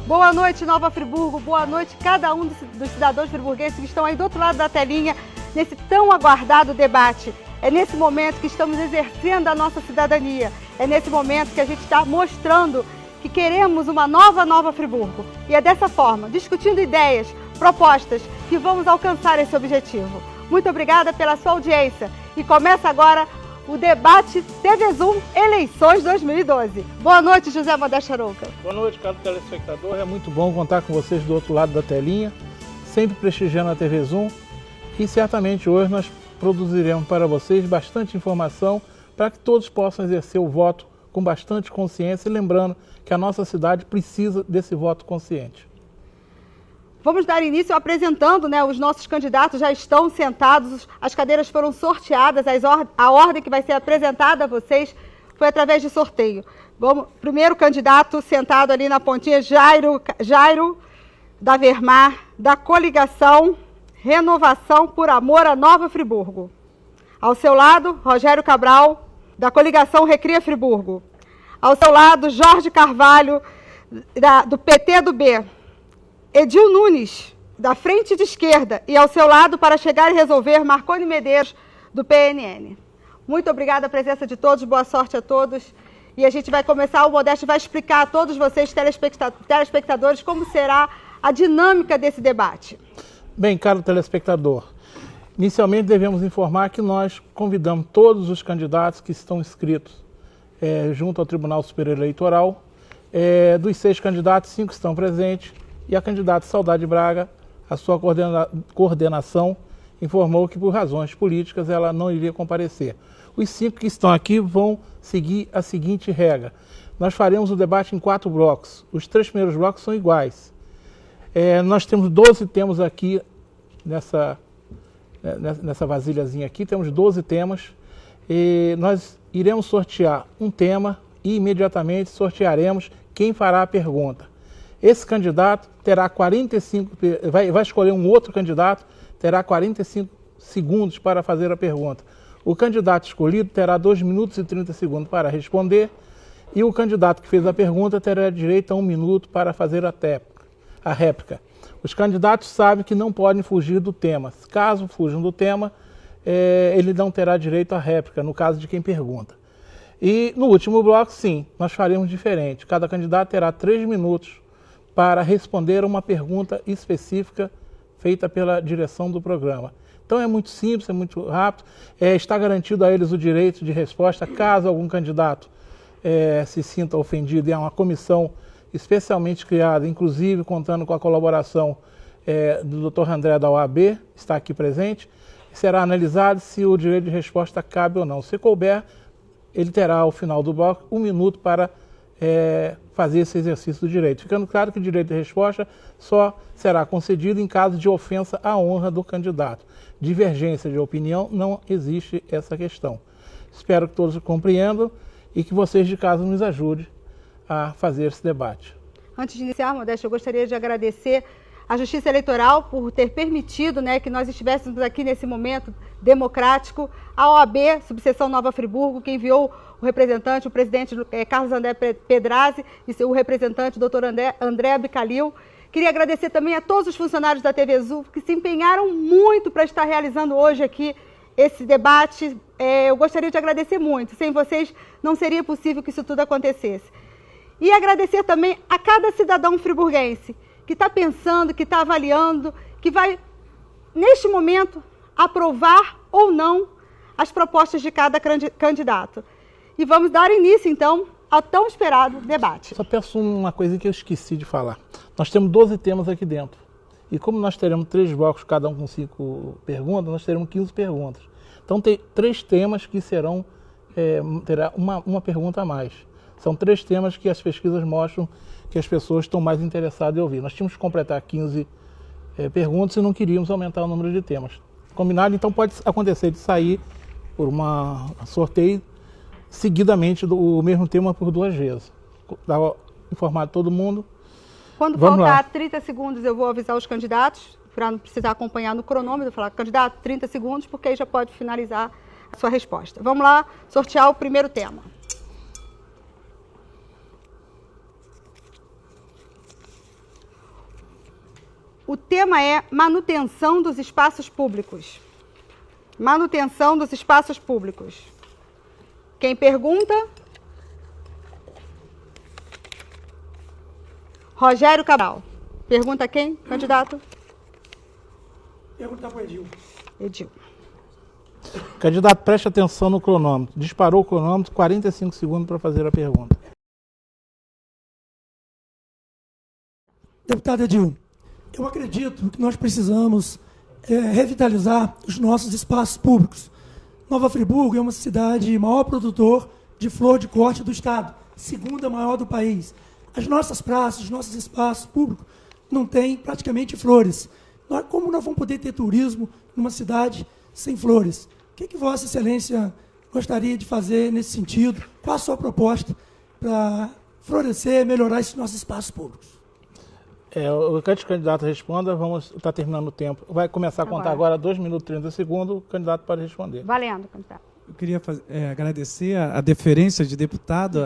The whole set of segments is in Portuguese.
Boa noite, Nova Friburgo. Boa noite, cada um dos cidadãos friburgueses que estão aí do outro lado da telinha, nesse tão aguardado debate. É nesse momento que estamos exercendo a nossa cidadania. É nesse momento que a gente está mostrando que queremos uma nova Friburgo. E é dessa forma, discutindo ideias, propostas, que vamos alcançar esse objetivo. Muito obrigada pela sua audiência. E começa agora o debate TV Zoom Eleições 2012. Boa noite, José Modesto Arouca. Boa noite, caro telespectador. É muito bom contar com vocês do outro lado da telinha, sempre prestigiando a TV Zoom. E certamente hoje nós produziremos para vocês bastante informação para que todos possam exercer o voto com bastante consciência, e lembrando que a nossa cidade precisa desse voto consciente. Vamos dar início apresentando, os nossos candidatos já estão sentados, as cadeiras foram sorteadas, a ordem que vai ser apresentada a vocês foi através de sorteio. Primeiro candidato sentado ali na pontinha, Jairo da Vermar, da coligação Renovação por Amor a Nova Friburgo. Ao seu lado, Rogério Cabral, da coligação Recria Friburgo. Ao seu lado, Jorge Carvalho, do PT do B. Edil Nunes, da Frente de Esquerda. E ao seu lado, para chegar e resolver, Marconi Medeiros, do PNN. Muito obrigada a presença de todos, boa sorte a todos. E a gente vai começar, o Modesto vai explicar a todos vocês, telespectadores, como será a dinâmica desse debate. Bem, caro telespectador, inicialmente devemos informar que nós convidamos todos os candidatos que estão inscritos junto ao Tribunal Superior Eleitoral. Dos 6 candidatos, 5 estão presentes e a candidata Saudade Braga, a sua coordenação, informou que por razões políticas ela não iria comparecer. Os 5 que estão aqui vão seguir a seguinte regra. Nós faremos o debate em 4 blocos. Os 3 primeiros blocos são iguais. Nós temos 12 temas aqui nessa vasilhazinha aqui, temos 12 temas. E nós iremos sortear um tema e imediatamente sortearemos quem fará a pergunta. Esse candidato terá 45, vai escolher um outro candidato, terá 45 segundos para fazer a pergunta. O candidato escolhido terá 2 minutos e 30 segundos para responder e o candidato que fez a pergunta terá direito a 1 minuto para fazer a réplica. Os candidatos sabem que não podem fugir do tema. Caso fujam do tema, ele não terá direito à réplica, no caso de quem pergunta. E no último bloco, sim, nós faremos diferente. Cada candidato terá 3 minutos para responder a uma pergunta específica feita pela direção do programa. Então é muito simples, é muito rápido. Está garantido a eles o direito de resposta caso algum candidato se sinta ofendido. É uma comissão especialmente criada, inclusive contando com a colaboração do Dr. André da OAB, está aqui presente. Será analisado se o direito de resposta cabe ou não. Se couber, ele terá ao final do bloco 1 minuto para fazer esse exercício do direito. Ficando claro que o direito de resposta só será concedido em caso de ofensa à honra do candidato. Divergência de opinião, não existe essa questão. Espero que todos compreendam e que vocês de casa nos ajudem a fazer esse debate. Antes de iniciar, Modesto, eu gostaria de agradecer à Justiça Eleitoral por ter permitido que nós estivéssemos aqui nesse momento democrático, a OAB, subseção Nova Friburgo, que enviou o representante, o presidente Carlos André Pedrazzi e o representante, o Dr. André Abicalil. Queria agradecer também a todos os funcionários da TV Zoom que se empenharam muito para estar realizando hoje aqui esse debate. Eu gostaria de agradecer muito. Sem vocês não seria possível que isso tudo acontecesse. E agradecer também a cada cidadão friburguense que está pensando, que está avaliando, que vai, neste momento, aprovar ou não as propostas de cada candidato. E vamos dar início, então, ao tão esperado debate. Só peço uma coisa que eu esqueci de falar. Nós temos 12 temas aqui dentro. E como nós teremos 3 blocos, cada um com 5 perguntas, nós teremos 15 perguntas. Então tem 3 temas que terá uma pergunta a mais. São 3 temas que as pesquisas mostram que as pessoas estão mais interessadas em ouvir. Nós tínhamos que completar 15 perguntas e não queríamos aumentar o número de temas. Combinado? Então pode acontecer de sair por um sorteio seguidamente o mesmo tema por 2 vezes. Dá informado todo mundo. Quando faltar 30 segundos eu vou avisar os candidatos, para não precisar acompanhar no cronômetro, falar, candidato, 30 segundos, porque aí já pode finalizar a sua resposta. Vamos lá sortear o primeiro tema. O tema é manutenção dos espaços públicos. Manutenção dos espaços públicos. Quem pergunta? Rogério Cabral. Pergunta quem, candidato? Pergunta para o Edil. Edil. Candidato, preste atenção no cronômetro. Disparou o cronômetro, 45 segundos para fazer a pergunta. Deputado Edil, eu acredito que nós precisamos revitalizar os nossos espaços públicos. Nova Friburgo é uma cidade maior produtor de flor de corte do estado, segunda maior do país. As nossas praças, os nossos espaços públicos não têm praticamente flores. Como nós vamos poder ter turismo numa cidade sem flores? O que Vossa Excelência gostaria de fazer nesse sentido? Qual a sua proposta para florescer e melhorar esses nossos espaços públicos? Antes que o candidato responda, vamos estar terminando o tempo. Vai começar a contar agora 2 minutos e 30 segundos, o candidato pode responder. Valendo, candidato. Eu queria agradecer a deferência de deputado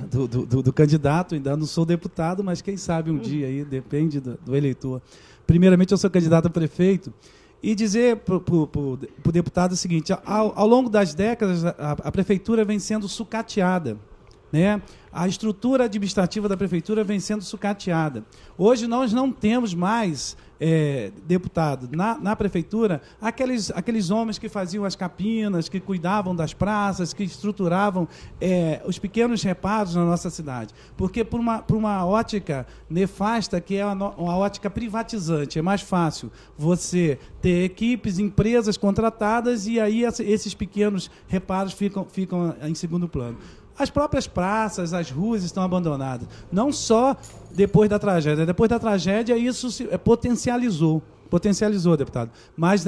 do candidato. Ainda não sou deputado, mas quem sabe um dia aí, depende do eleitor. Primeiramente, eu sou candidato a prefeito. E dizer para o deputado o seguinte: ao longo das décadas, a prefeitura vem sendo sucateada, né? A estrutura administrativa da prefeitura vem sendo sucateada. Hoje nós não temos mais, deputado, na prefeitura, aqueles homens que faziam as capinas, que cuidavam das praças, que estruturavam os pequenos reparos na nossa cidade. Porque por uma ótica nefasta, que é uma ótica privatizante, é mais fácil você ter equipes, empresas contratadas, e aí esses pequenos reparos ficam em segundo plano. As próprias praças, as ruas estão abandonadas. Não só depois da tragédia. Depois da tragédia, isso se potencializou, deputado. Mas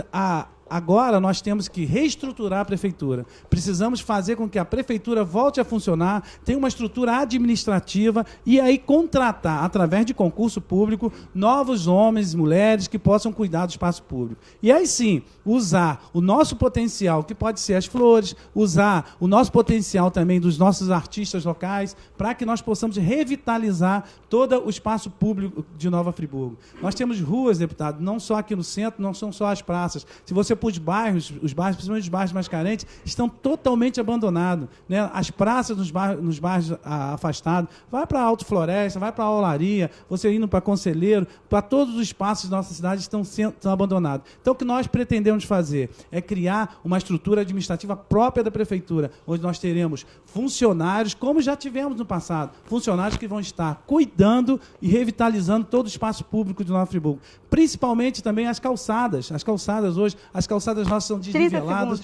agora nós temos que reestruturar a prefeitura. Precisamos fazer com que a prefeitura volte a funcionar, tenha uma estrutura administrativa e aí contratar, através de concurso público, novos homens e mulheres que possam cuidar do espaço público. E aí sim, usar o nosso potencial, que pode ser as flores, usar o nosso potencial também dos nossos artistas locais, para que nós possamos revitalizar todo o espaço público de Nova Friburgo. Nós temos ruas, deputado, não só aqui no centro, não são só as praças. Se você os bairros, principalmente os bairros mais carentes, estão totalmente abandonados, né? As praças nos bairros afastados, vai para a Alto Floresta, vai para a Olaria, você indo para Conselheiro, para todos os espaços da nossa cidade estão abandonados. Então, o que nós pretendemos fazer é criar uma estrutura administrativa própria da prefeitura, onde nós teremos funcionários, como já tivemos no passado, funcionários que vão estar cuidando e revitalizando todo o espaço público de Nova Friburgo. Principalmente também as calçadas. As calçadas hoje, as calçadas nossas são desniveladas,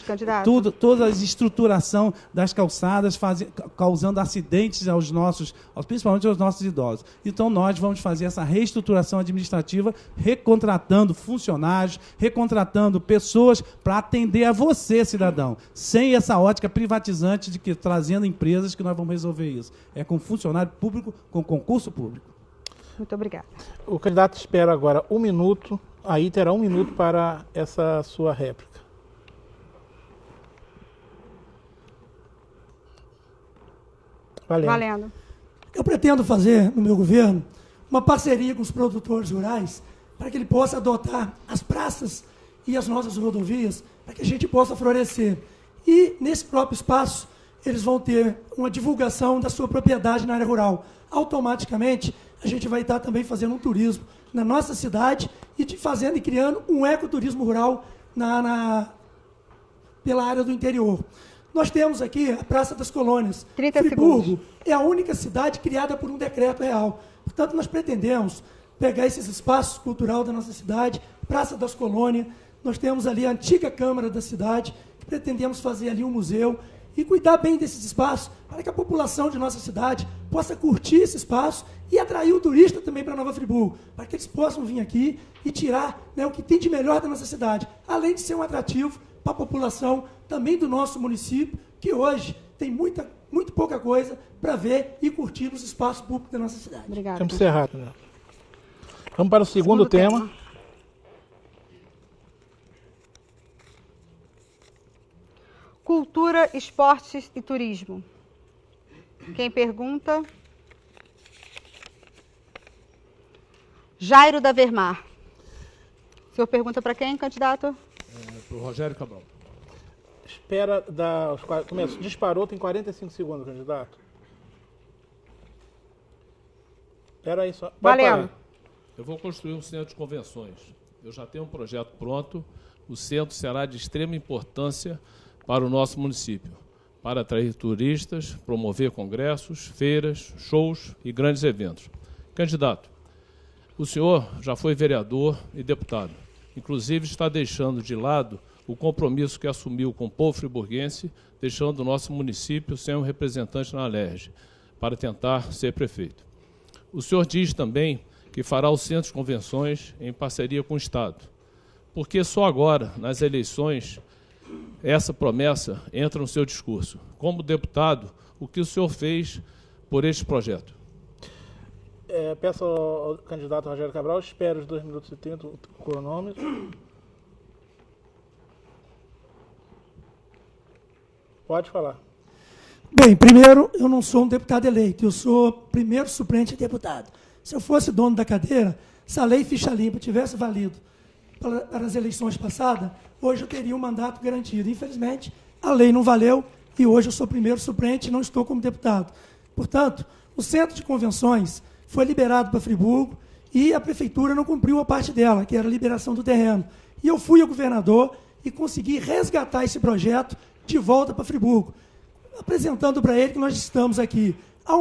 toda a estruturação das calçadas causando acidentes principalmente aos nossos idosos. Então, nós vamos fazer essa reestruturação administrativa, recontratando funcionários, recontratando pessoas para atender a você, cidadão, sem essa ótica privatizante de que trazendo empresas que nós vamos resolver isso. É com funcionário público, com concurso público. Muito obrigada. O candidato espera agora 1 minuto, aí terá 1 minuto para essa sua réplica. Valendo. Eu pretendo fazer, no meu governo, uma parceria com os produtores rurais para que ele possa adotar as praças e as nossas rodovias para que a gente possa florescer. E, nesse próprio espaço, eles vão ter uma divulgação da sua propriedade na área rural. Automaticamente, a gente vai estar também fazendo um turismo na nossa cidade e criando um ecoturismo rural pela área do interior. Nós temos aqui a Praça das Colônias. 30 Friburgo segundos. É a única cidade criada por um decreto real. Portanto, nós pretendemos pegar esses espaços culturais da nossa cidade, Praça das Colônias, nós temos ali a antiga Câmara da cidade, que pretendemos fazer ali um museu e cuidar bem desses espaços para que a população de nossa cidade possa curtir esse espaço e atrair o turista também para Nova Friburgo, para que eles possam vir aqui e tirar, né, o que tem de melhor da nossa cidade, além de ser um atrativo para a população também do nosso município, que hoje tem muito pouca coisa para ver e curtir nos espaços públicos da nossa cidade. Obrigada. Tempo encerrado, né? Vamos para o segundo tema. Cultura, esportes e turismo. Quem pergunta? Jairo da Vermar. O senhor pergunta para quem, candidato? Para o Rogério Cabral. Espera dar começo. Disparou, tem 45 segundos, candidato. Espera aí só. Valendo. Eu vou construir um centro de convenções. Eu já tenho um projeto pronto. O centro será de extrema importância para o nosso município, para atrair turistas, promover congressos, feiras, shows e grandes eventos. Candidato, o senhor já foi vereador e deputado. Inclusive, está deixando de lado o compromisso que assumiu com o povo friburguense, deixando o nosso município sem um representante na Alerj, para tentar ser prefeito. O senhor diz também que fará o centro de convenções em parceria com o Estado. Porque só agora, nas eleições, essa promessa entra no seu discurso. Como deputado, o que o senhor fez por este projeto? Peço ao candidato Rogério Cabral, espere os 2 minutos e 30, o cronômetro. Pode falar. Bem, primeiro, eu não sou um deputado eleito, eu sou primeiro suplente de deputado. Se eu fosse dono da cadeira, se a lei ficha limpa tivesse valido para as eleições passadas, hoje eu teria um mandato garantido. Infelizmente, a lei não valeu e hoje eu sou primeiro suplente e não estou como deputado. Portanto, o centro de convenções foi liberado para Friburgo e a prefeitura não cumpriu a parte dela, que era a liberação do terreno. E eu fui ao governador e consegui resgatar esse projeto de volta para Friburgo, apresentando para ele que nós estamos aqui a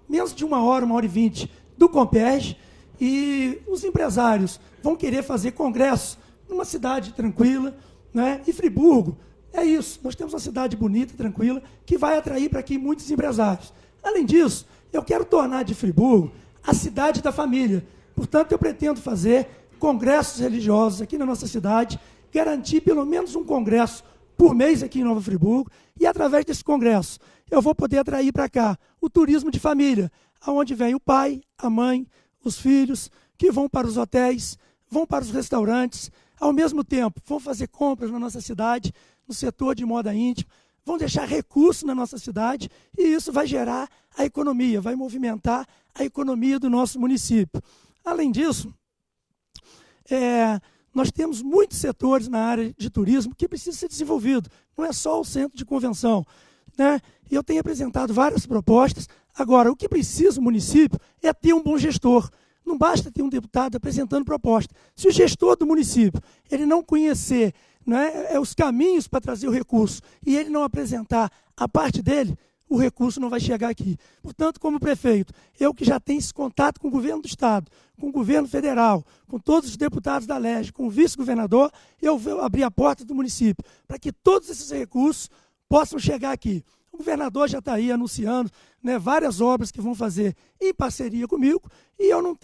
menos de 1h, 1h20 do Comperj, e os empresários vão querer fazer congressos numa cidade tranquila, né? E Friburgo é isso, nós temos uma cidade bonita, tranquila, que vai atrair para aqui muitos empresários. Além disso, eu quero tornar de Friburgo a cidade da família. Portanto, eu pretendo fazer congressos religiosos aqui na nossa cidade, garantir pelo menos um congresso por mês aqui em Nova Friburgo, e através desse congresso eu vou poder atrair para cá o turismo de família, onde vem o pai, a mãe, os filhos, que vão para os hotéis, vão para os restaurantes, ao mesmo tempo vão fazer compras na nossa cidade, no setor de moda íntima, vão deixar recursos na nossa cidade, e isso vai gerar a economia, vai movimentar a economia do nosso município. Além disso, nós temos muitos setores na área de turismo que precisam ser desenvolvidos. Não é só o centro de convenção, né? E eu tenho apresentado várias propostas. Agora, o que precisa o município é ter um bom gestor. Não basta ter um deputado apresentando proposta. Se o gestor do município ele não conhecer, né, os caminhos para trazer o recurso e ele não apresentar a parte dele, o recurso não vai chegar aqui. Portanto, como prefeito, eu que já tenho esse contato com o governo do Estado, com o governo federal, com todos os deputados da Alerj, com o vice-governador, eu vou abrir a porta do município para que todos esses recursos possam chegar aqui. O governador já está aí anunciando, né, várias obras que vão fazer em parceria comigo, e eu não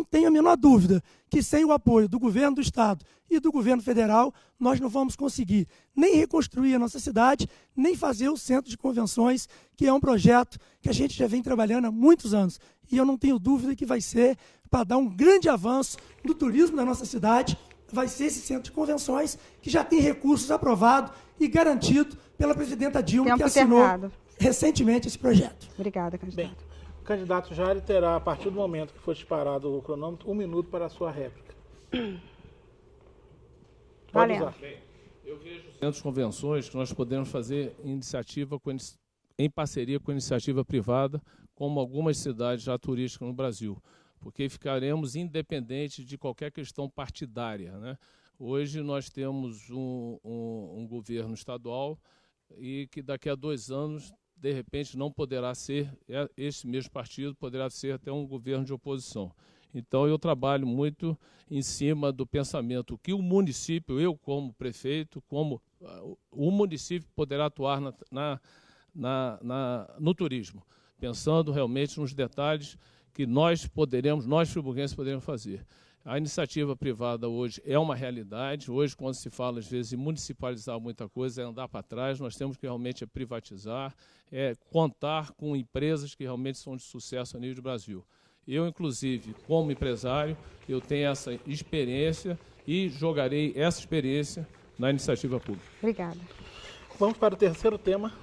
tenho a menor dúvida que sem o apoio do governo do Estado e do governo federal, nós não vamos conseguir nem reconstruir a nossa cidade, nem fazer o centro de convenções, que é um projeto que a gente já vem trabalhando há muitos anos. E eu não tenho dúvida que vai ser para dar um grande avanço no turismo da nossa cidade, vai ser esse centro de convenções que já tem recursos aprovados e garantido pela presidenta Dilma, Tempo que assinou encerrado. recentemente esse projeto. Obrigada, candidato. Bem, o candidato Jair terá, a partir do momento que for disparado o cronômetro, 1 minuto para a sua réplica. Pode Valendo. usar. Bem, eu vejo centros de convenções que nós podemos fazer em parceria com a iniciativa privada, como algumas cidades já turísticas no Brasil, porque ficaremos independentes de qualquer questão partidária, né? Hoje nós temos um governo estadual e que daqui a 2 anos, de repente, não poderá ser, esse mesmo partido poderá ser até um governo de oposição. Então, eu trabalho muito em cima do pensamento que o município, eu como prefeito, como o município poderá atuar no turismo, pensando realmente nos detalhes que nós friburguenses poderemos fazer. A iniciativa privada hoje é uma realidade. Hoje, quando se fala, às vezes, em municipalizar muita coisa, é andar para trás. Nós temos que realmente privatizar, contar com empresas que realmente são de sucesso a nível do Brasil. Eu, inclusive, como empresário, eu tenho essa experiência e jogarei essa experiência na iniciativa pública. Obrigada. Vamos para o terceiro tema.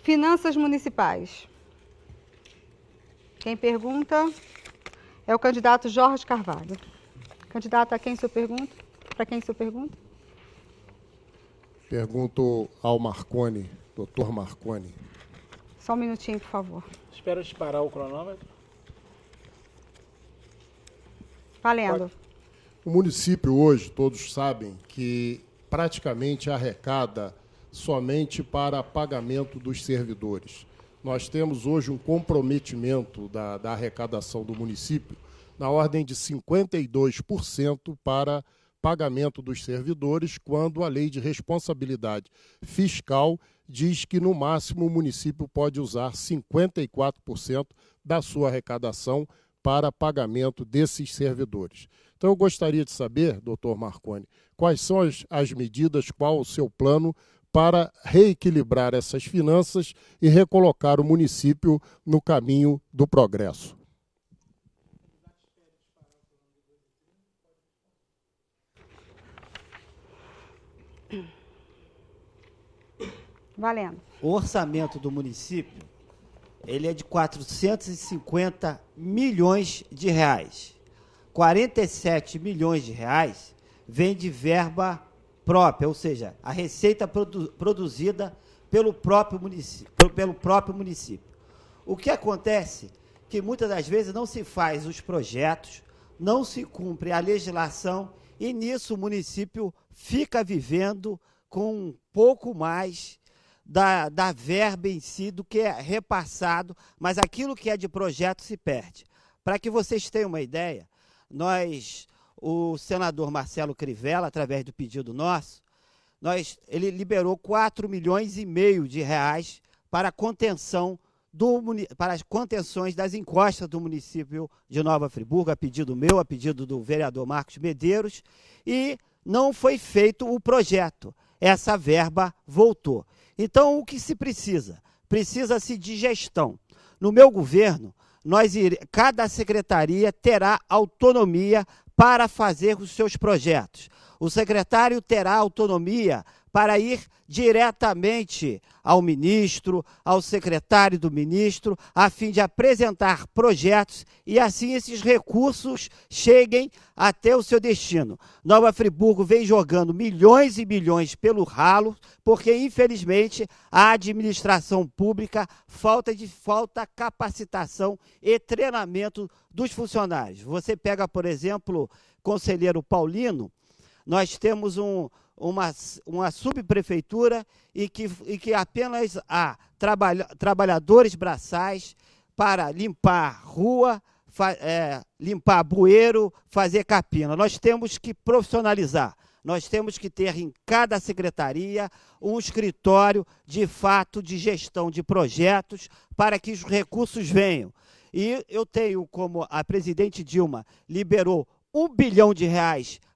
Finanças municipais. Quem pergunta é o candidato Jorge Carvalho. Candidato, a quem sua pergunta? Para quem sua pergunta? Pergunto ao Marconi, doutor Marconi. Só um minutinho, por favor. Espera disparar o cronômetro. Valendo. O município hoje, todos sabem, que praticamente arrecada somente para pagamento dos servidores. Nós temos hoje um comprometimento da arrecadação do município na ordem de 52% para pagamento dos servidores, quando a lei de responsabilidade fiscal diz que, no máximo, o município pode usar 54% da sua arrecadação para pagamento desses servidores. Então, eu gostaria de saber, doutor Marconi, quais são as medidas, qual o seu plano para reequilibrar essas finanças e recolocar o município no caminho do progresso. Valendo. O orçamento do município, ele é de 450 milhões de reais. 47 milhões de reais vem de verba própria, ou seja, a receita produzida pelo próprio município. O que acontece é que muitas das vezes não se faz os projetos, não se cumpre a legislação e nisso o município fica vivendo com um pouco mais da verba em si do que é repassado, mas aquilo que é de projeto se perde. Para que vocês tenham uma ideia, o senador Marcelo Crivella, através do pedido nosso, ele liberou 4,5 milhões de reais para para as contenções das encostas do município de Nova Friburgo, a pedido meu, a pedido do vereador Marcos Medeiros, e não foi feito o projeto. Essa verba voltou. Então, o que se precisa? Precisa-se de gestão. No meu governo, cada secretaria terá autonomia para fazer os seus projetos. O secretário terá autonomia para ir diretamente ao ministro, ao secretário do ministro, a fim de apresentar projetos e assim esses recursos cheguem até o seu destino. Nova Friburgo vem jogando milhões e milhões pelo ralo, porque infelizmente a administração pública falta capacitação e treinamento dos funcionários. Você pega, por exemplo, conselheiro Paulino, nós temos uma subprefeitura e que apenas há trabalhadores braçais para limpar rua, limpar bueiro, fazer capina. Nós temos que profissionalizar. Nós temos que ter em cada secretaria um escritório, de fato, de gestão de projetos para que os recursos venham. E eu tenho, como a presidente Dilma liberou R$1 bilhão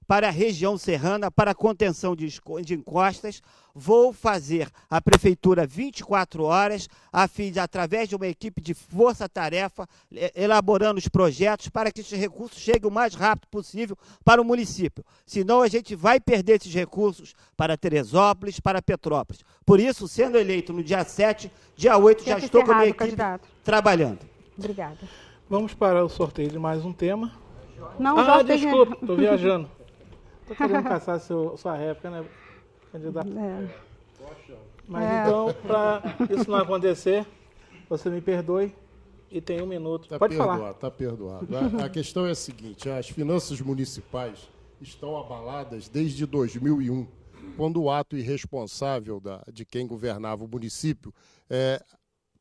para a região serrana, para a contenção de encostas, vou fazer a prefeitura 24 horas, a fim de, através de uma equipe de força-tarefa, elaborando os projetos para que esses recursos cheguem o mais rápido possível para o município. Senão a gente vai perder esses recursos para Teresópolis, para Petrópolis. Por isso, sendo eleito no dia 7, dia 8, já estou com a minha equipe trabalhando. Obrigada. Vamos para o sorteio de mais um tema. Não, desculpa, estou viajando. Estou querendo caçar sua réplica, né, candidato? Mas então, para isso não acontecer, você me perdoe e tem 1 minuto. Pode falar. Está perdoado. A questão é a seguinte, as finanças municipais estão abaladas desde 2001, quando o ato irresponsável de quem governava o município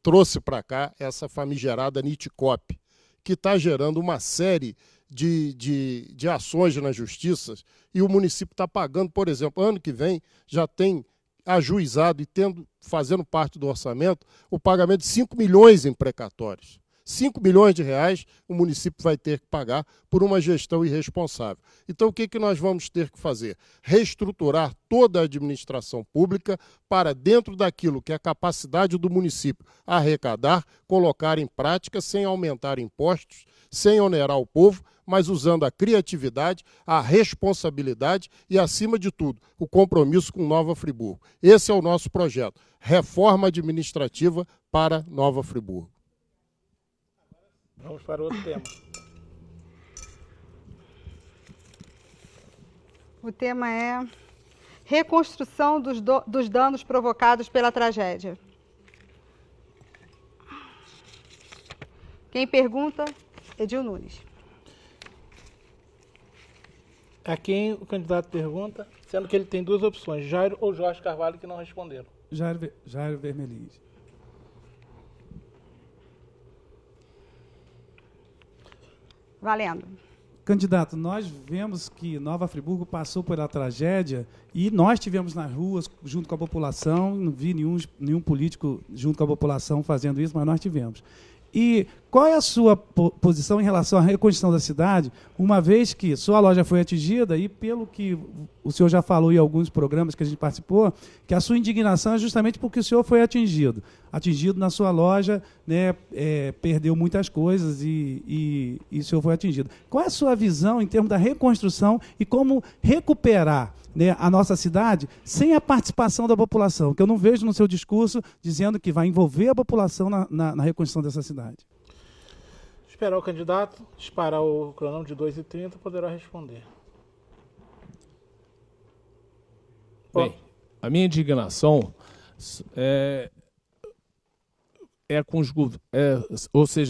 trouxe para cá essa famigerada Nitcop, que está gerando uma série de ações na justiça e o município está pagando, por exemplo, ano que vem já tem ajuizado e fazendo parte do orçamento o pagamento de 5 milhões em precatórios. 5 milhões de reais o município vai ter que pagar por uma gestão irresponsável. Então, o que nós vamos ter que fazer? Reestruturar toda a administração pública para, dentro daquilo que é a capacidade do município arrecadar, colocar em prática sem aumentar impostos, sem onerar o povo, mas usando a criatividade, a responsabilidade e, acima de tudo, o compromisso com Nova Friburgo. Esse é o nosso projeto. Reforma administrativa para Nova Friburgo. Vamos para outro tema. O tema é reconstrução dos danos provocados pela tragédia. Quem pergunta? Edil Nunes. A quem o candidato pergunta, sendo que ele tem duas opções, Jairo ou Jorge Carvalho, que não responderam. Jairo Vermelins. Valendo. Candidato, nós vemos que Nova Friburgo passou pela tragédia e nós tivemos nas ruas junto com a população, não vi nenhum político junto com a população fazendo isso, mas nós tivemos. E qual é a sua posição em relação à reconstrução da cidade, uma vez que sua loja foi atingida e, pelo que o senhor já falou em alguns programas que a gente participou, que a sua indignação é justamente porque o senhor foi atingido. Atingido na sua loja, né, perdeu muitas coisas e o senhor foi atingido. Qual é a sua visão em termos da reconstrução e como recuperar, né, a nossa cidade sem a participação da população? Que eu não vejo no seu discurso dizendo que vai envolver a população na reconstrução dessa cidade. Esperar o candidato, disparar o cronômetro de 2h30, poderá responder. Bem, a minha indignação é com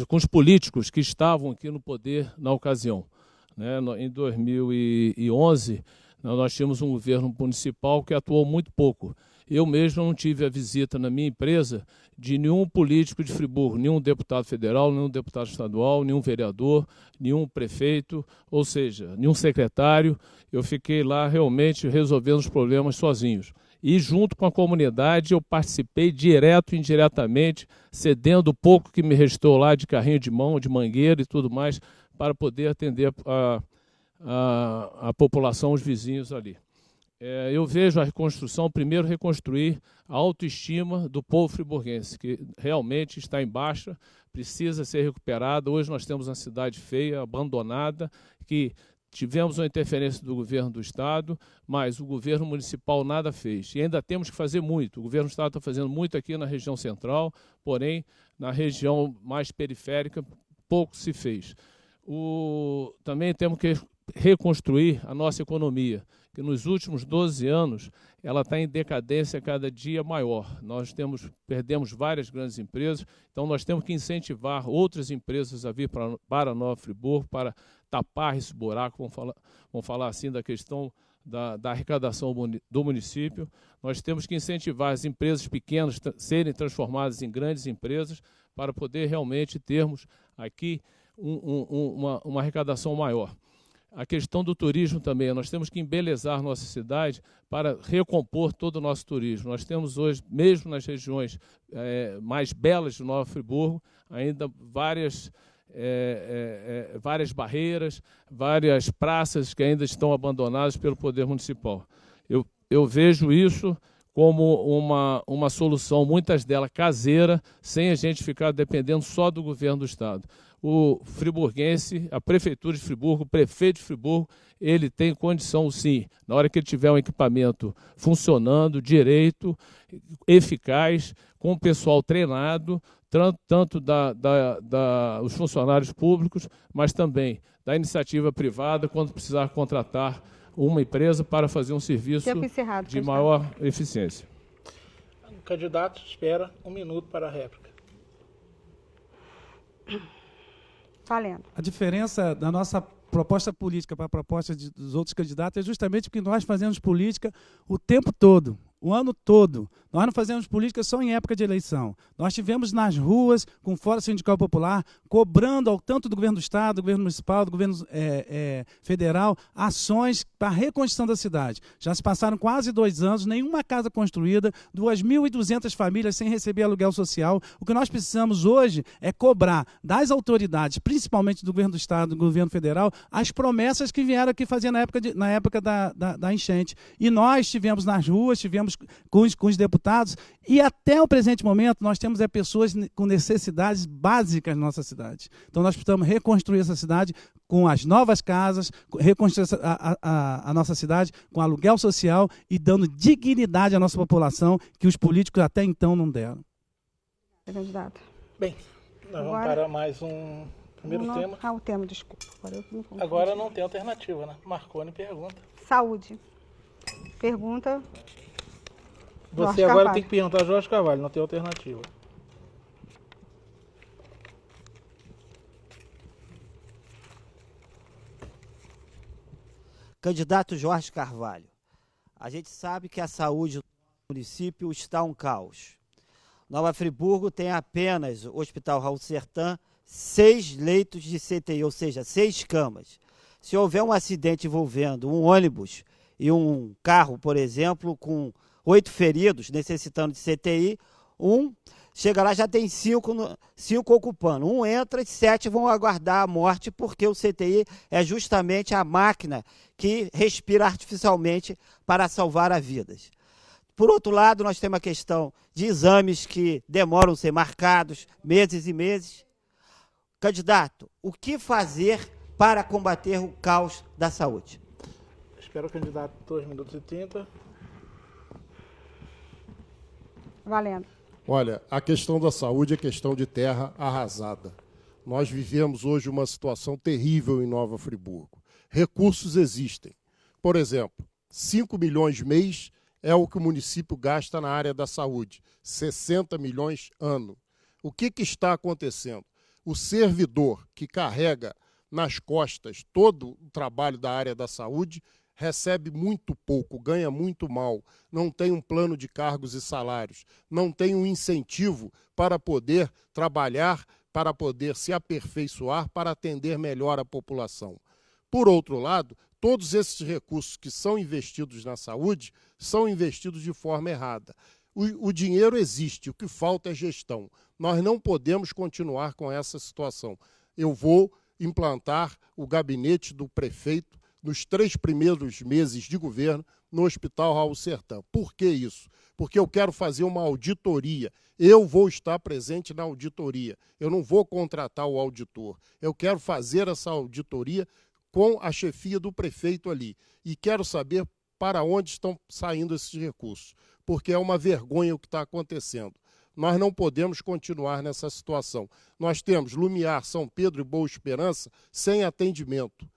com os políticos que estavam aqui no poder na ocasião. Né? Em 2011, nós tínhamos um governo municipal que atuou muito pouco. Eu mesmo não tive a visita na minha empresa de nenhum político de Friburgo, nenhum deputado federal, nenhum deputado estadual, nenhum vereador, nenhum prefeito, ou seja, nenhum secretário. Eu fiquei lá realmente resolvendo os problemas sozinhos. E junto com a comunidade eu participei direto e indiretamente, cedendo o pouco que me restou lá de carrinho de mão, de mangueira e tudo mais, para poder atender a população, os vizinhos ali. Eu vejo a reconstrução, primeiro reconstruir a autoestima do povo friburguense, que realmente está em baixa, precisa ser recuperada. Hoje nós temos uma cidade feia, abandonada, que tivemos uma interferência do governo do Estado, mas o governo municipal nada fez. E ainda temos que fazer muito. O governo do Estado está fazendo muito aqui na região central, porém, na região mais periférica, pouco se fez. Também temos que reconstruir a nossa economia, que nos últimos 12 anos ela está em decadência cada dia maior. Nós perdemos várias grandes empresas, então nós temos que incentivar outras empresas a vir para Nova Friburgo, para tapar esse buraco, vamos falar assim, da questão da arrecadação do município. Nós temos que incentivar as empresas pequenas a serem transformadas em grandes empresas para poder realmente termos aqui uma arrecadação maior. A questão do turismo também, nós temos que embelezar nossa cidade para recompor todo o nosso turismo. Nós temos hoje, mesmo nas regiões mais belas de Nova Friburgo, ainda várias barreiras, várias praças que ainda estão abandonadas pelo Poder Municipal. Eu vejo isso como uma solução, muitas delas caseira, sem a gente ficar dependendo só do governo do Estado. O friburguense, a Prefeitura de Friburgo, o prefeito de Friburgo, ele tem condição, sim, na hora que ele tiver um equipamento funcionando, direito, eficaz, com o pessoal treinado, tanto os funcionários públicos, mas também da iniciativa privada, quando precisar contratar uma empresa para fazer um serviço de maior eficiência. O candidato espera 1 minuto para a réplica. Valendo. A diferença da nossa proposta política para a proposta dos outros candidatos é justamente porque nós fazemos política o tempo todo, o ano todo. Nós não fazemos política só em época de eleição. Nós estivemos nas ruas, com o Fórum Sindical Popular, cobrando tanto do governo do Estado, do governo municipal, do governo federal, ações para a reconstrução da cidade. Já se passaram quase 2 anos, nenhuma casa construída, 2.200 famílias sem receber aluguel social. O que nós precisamos hoje é cobrar das autoridades, principalmente do governo do Estado, do governo federal, as promessas que vieram aqui fazer na época da enchente. E nós estivemos nas ruas, estivemos com os deputados, e até o presente momento nós temos pessoas com necessidades básicas na nossa cidade. Então nós precisamos reconstruir essa cidade com as novas casas, reconstruir a nossa cidade com aluguel social e dando dignidade à nossa população, que os políticos até então não deram. Candidato. Bem, nós vamos para mais Primeiro tema. Ah, o tema, desculpa. Agora não tem alternativa, né? Marconi pergunta. Saúde. Pergunta. Você Jorge agora Carvalho. tem que perguntar Jorge Carvalho, não tem alternativa. Candidato Jorge Carvalho, a gente sabe que a saúde do município está um caos. Nova Friburgo tem apenas o Hospital Raul Sertã, 6 leitos de CTI, ou seja, 6 camas. Se houver um acidente envolvendo um ônibus e um carro, por exemplo, com 8 feridos necessitando de CTI, chega lá já tem 5 ocupando. Um entra e 7 vão aguardar a morte, porque o CTI é justamente a máquina que respira artificialmente para salvar as vidas. Por outro lado, nós temos a questão de exames que demoram a ser marcados, meses e meses. Candidato, o que fazer para combater o caos da saúde? Espero o candidato 2 minutos e 30. Valendo. Olha, a questão da saúde é questão de terra arrasada. Nós vivemos hoje uma situação terrível em Nova Friburgo. Recursos existem. Por exemplo, 5 milhões mês é o que o município gasta na área da saúde, 60 milhões ano. O que está acontecendo? O servidor que carrega nas costas todo o trabalho da área da saúde recebe muito pouco, ganha muito mal, não tem um plano de cargos e salários, não tem um incentivo para poder trabalhar, para poder se aperfeiçoar, para atender melhor a população. Por outro lado, todos esses recursos que são investidos na saúde são investidos de forma errada. O dinheiro existe, o que falta é gestão. Nós não podemos continuar com essa situação. Eu vou implantar o gabinete do prefeito nos 3 primeiros meses de governo no Hospital Raul Sertã. Por que isso? Porque eu quero fazer uma auditoria. Eu vou estar presente na auditoria. Eu não vou contratar o auditor. Eu quero fazer essa auditoria com a chefia do prefeito ali. E quero saber para onde estão saindo esses recursos, porque é uma vergonha o que está acontecendo. Nós não podemos continuar nessa situação. Nós temos Lumiar, São Pedro e Boa Esperança sem atendimento.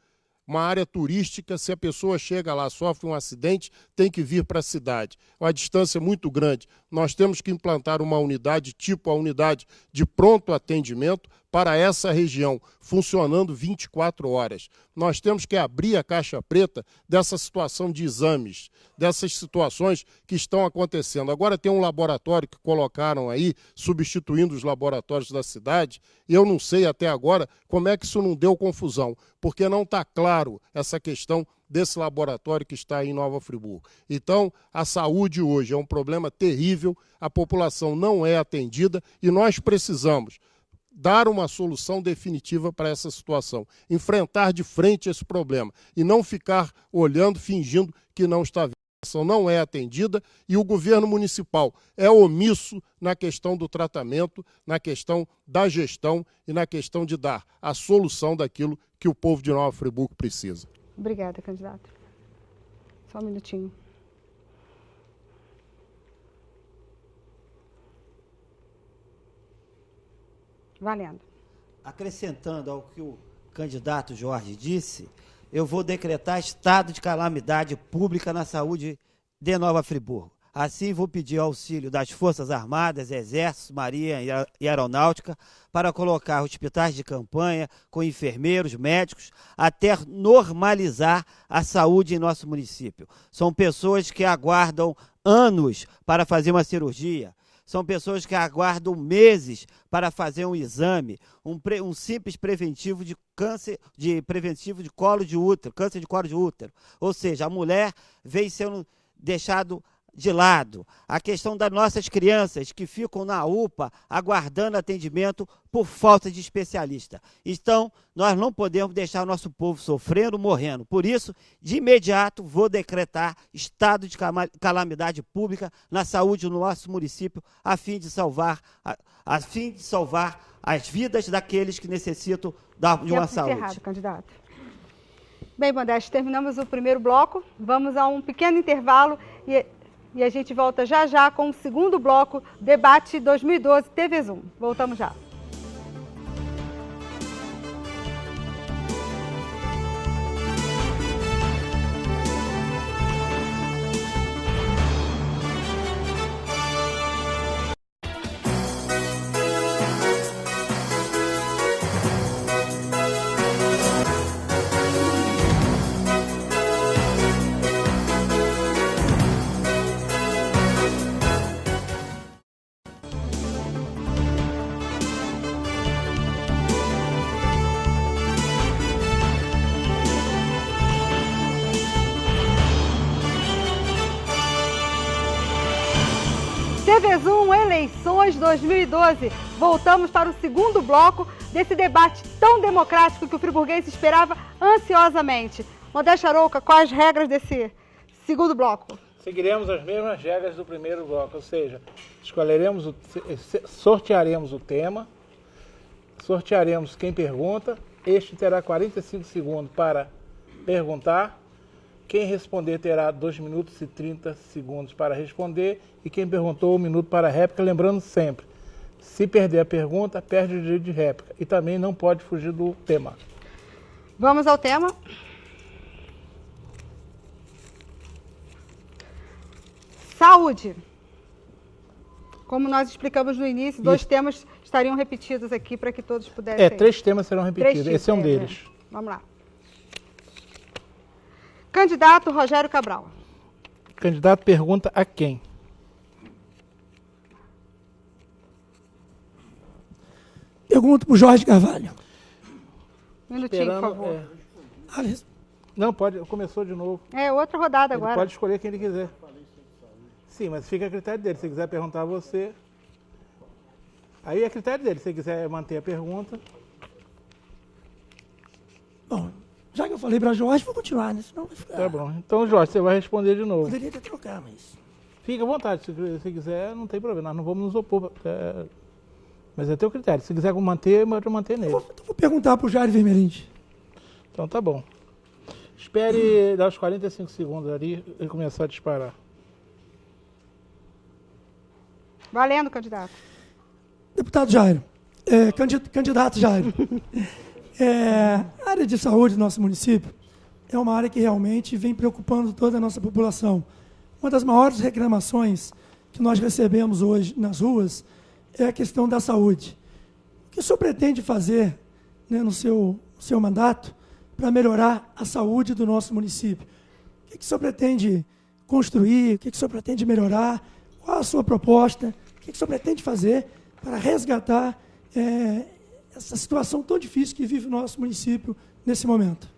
Uma área turística, se a pessoa chega lá, sofre um acidente, tem que vir para a cidade. Uma distância muito grande. Nós temos que implantar uma unidade, tipo a unidade de pronto atendimento, para essa região, funcionando 24 horas. Nós temos que abrir a caixa preta dessa situação de exames, dessas situações que estão acontecendo. Agora tem um laboratório que colocaram aí, substituindo os laboratórios da cidade, e eu não sei até agora como é que isso não deu confusão, porque não está claro essa questão desse laboratório que está aí em Nova Friburgo. Então, a saúde hoje é um problema terrível, a população não é atendida e nós precisamos dar uma solução definitiva para essa situação, enfrentar de frente esse problema e não ficar olhando, fingindo que não está vendo. A população não é atendida e o governo municipal é omisso na questão do tratamento, na questão da gestão e na questão de dar a solução daquilo que o povo de Nova Friburgo precisa. Obrigada, candidato. Só um minutinho. Valendo. Acrescentando ao que o candidato Jorge disse, eu vou decretar estado de calamidade pública na saúde de Nova Friburgo. Assim, vou pedir auxílio das Forças Armadas, Exército, Marinha e Aeronáutica para colocar hospitais de campanha com enfermeiros, médicos, até normalizar a saúde em nosso município. São pessoas que aguardam anos para fazer uma cirurgia. São pessoas que aguardam meses para fazer um exame, um simples preventivo de câncer, preventivo de colo de útero, câncer de colo de útero. Ou seja, a mulher vem sendo deixado de lado. A questão das nossas crianças que ficam na UPA aguardando atendimento por falta de especialista. Então, nós não podemos deixar o nosso povo sofrendo, morrendo. Por isso, de imediato, vou decretar estado de calamidade pública na saúde do nosso município, a fim de salvar as vidas daqueles que necessitam de uma saúde. Encerrado, candidato. Bem, Modesto, terminamos o primeiro bloco. Vamos a um pequeno intervalo e a gente volta já já com o segundo bloco, Debate 2012 TV Zoom. Voltamos já. TV1 Eleições 2012. Voltamos para o segundo bloco desse debate tão democrático que o friburguense esperava ansiosamente. Modéstia Arouca, quais as regras desse segundo bloco? Seguiremos as mesmas regras do primeiro bloco, ou seja, sortearemos o tema, sortearemos quem pergunta, este terá 45 segundos para perguntar, quem responder terá 2 minutos e 30 segundos para responder e quem perguntou 1 minuto para a réplica, lembrando sempre, se perder a pergunta, perde o direito de réplica e também não pode fugir do tema. Vamos ao tema. Saúde. Como nós explicamos no início, 2 temas estariam repetidos aqui para que todos pudessem... 3 temas serão repetidos, esse é um deles. Vamos lá. Candidato Rogério Cabral. Candidato pergunta a quem? Pergunto para o Jorge Carvalho. Um minutinho, por favor. Não, pode, começou de novo. É outra rodada Ele agora. pode escolher quem ele quiser. Sim, mas fica a critério dele. Se quiser perguntar a você, aí é critério dele. Se quiser manter a pergunta. Bom, já que eu falei para Jorge, vou continuar, né? Senão vai ficar... Tá bom. Então, Jorge, você vai responder de novo. Poderia até trocar, mas... Fica à vontade. Se quiser, não tem problema. Nós não vamos nos opor. Mas é teu critério. Se quiser manter, pode manter nele. Então vou perguntar para o Jair Vermelinte. Então tá bom. Espere dar os 45 segundos ali e começar a disparar. Valendo, candidato. Deputado Jairo, candidato Jairo, a área de saúde do nosso município é uma área que realmente vem preocupando toda a nossa população. Uma das maiores reclamações que nós recebemos hoje nas ruas é a questão da saúde. O que o senhor pretende fazer, né, no seu mandato para melhorar a saúde do nosso município? O que o senhor pretende construir? O que o senhor pretende melhorar? Qual a sua proposta? O que o senhor pretende fazer para resgatar essa situação tão difícil que vive o nosso município nesse momento?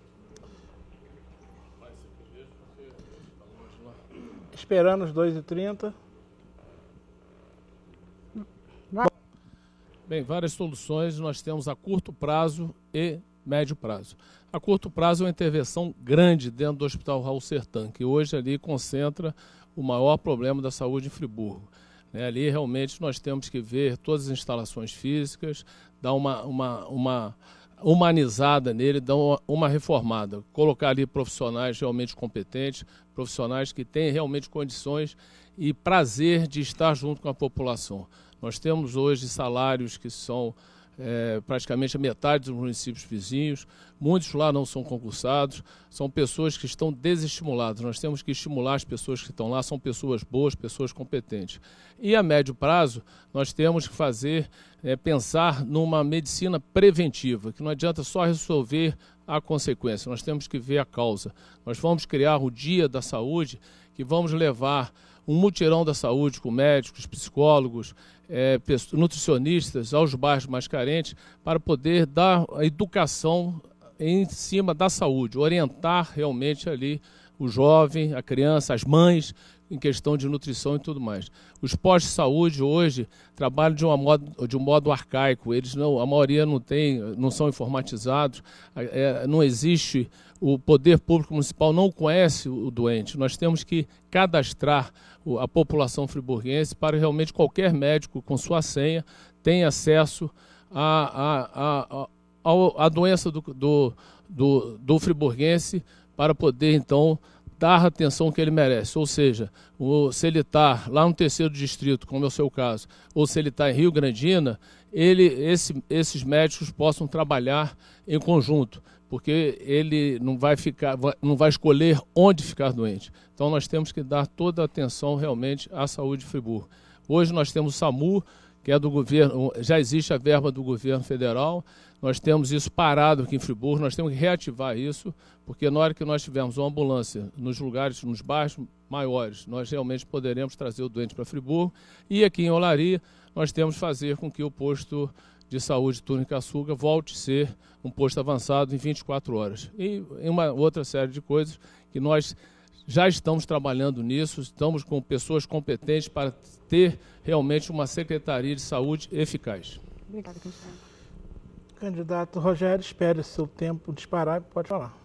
Esperando os 2h30. Bem, várias soluções nós temos a curto prazo e médio prazo. A curto prazo é uma intervenção grande dentro do Hospital Raul Sertã, que hoje ali concentra o maior problema da saúde em Friburgo. Ali realmente nós temos que ver todas as instalações físicas, dar uma humanizada nele, dar uma reformada, colocar ali profissionais realmente competentes, profissionais que têm realmente condições e prazer de estar junto com a população. Nós temos hoje salários que são praticamente a metade dos municípios vizinhos, muitos lá não são concursados, são pessoas que estão desestimuladas. Nós temos que estimular as pessoas que estão lá, são pessoas boas, pessoas competentes. E a médio prazo, nós temos que pensar numa medicina preventiva, que não adianta só resolver a consequência, nós temos que ver a causa. Nós vamos criar o Dia da Saúde, que vamos levar um mutirão da saúde com médicos, psicólogos, nutricionistas aos bairros mais carentes para poder dar a educação em cima da saúde, orientar realmente ali o jovem, a criança, as mães em questão de nutrição e tudo mais. Os postos de saúde hoje trabalham de um modo arcaico, a maioria não são informatizados, não existe, o poder público municipal não conhece o doente. Nós temos que cadastrar a população friburguense para realmente qualquer médico com sua senha tenha acesso à doença do friburguense para poder então dar a atenção que ele merece. Ou seja, se ele está lá no 3º distrito, como é o seu caso, ou se ele está em Rio Grandina, esses médicos possam trabalhar em conjunto, porque ele não vai escolher onde ficar doente. Então nós temos que dar toda a atenção realmente à saúde de Friburgo. Hoje nós temos o SAMU, que é do governo, já existe a verba do governo federal, nós temos isso parado aqui em Friburgo, nós temos que reativar isso, porque na hora que nós tivermos uma ambulância nos lugares, nos bairros maiores, nós realmente poderemos trazer o doente para Friburgo, e aqui em Olaria nós temos que fazer com que o posto de saúde Turno-Caçuga volte a ser um posto avançado em 24 horas. E uma outra série de coisas que nós Já estamos trabalhando nisso, estamos com pessoas competentes para ter realmente uma Secretaria de Saúde eficaz. Obrigada, candidato. Candidato Rogério, espere o seu tempo disparar e pode falar.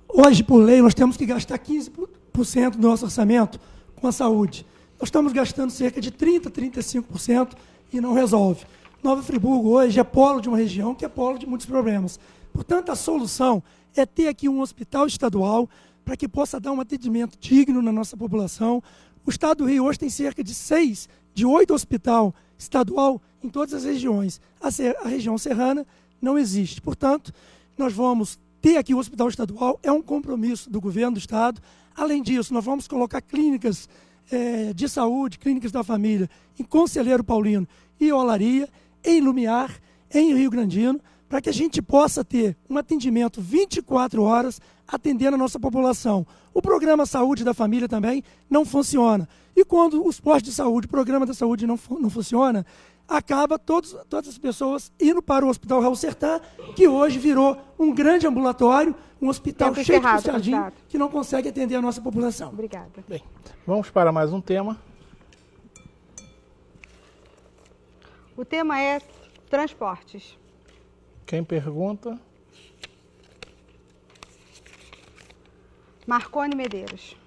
Hoje, por lei, nós temos que gastar 15% do nosso orçamento com a saúde. Nós estamos gastando cerca de 30%, 35% e não resolve. Nova Friburgo hoje é polo de uma região que é polo de muitos problemas. Portanto, a solução é ter aqui um hospital estadual para que possa dar um atendimento digno na nossa população. O Estado do Rio hoje tem cerca de 8 hospital estadual em todas as regiões. A região serrana não existe. Portanto, nós vamos ter aqui o hospital estadual, é um compromisso do governo do Estado. Além disso, nós vamos colocar clínicas de saúde, clínicas da família, em Conselheiro Paulino e Olaria, em Lumiar, em Rio Grandino, para que a gente possa ter um atendimento 24 horas atendendo a nossa população. O programa Saúde da Família também não funciona. E quando os postos de saúde, o programa da saúde não funciona, acaba todas as pessoas indo para o Hospital Raul Sertã, que hoje virou um grande ambulatório, um hospital cheio de puxadinho, que não consegue atender a nossa população. Obrigada. Bem, vamos para mais um tema. O tema é transportes. Quem pergunta? Marconi Medeiros.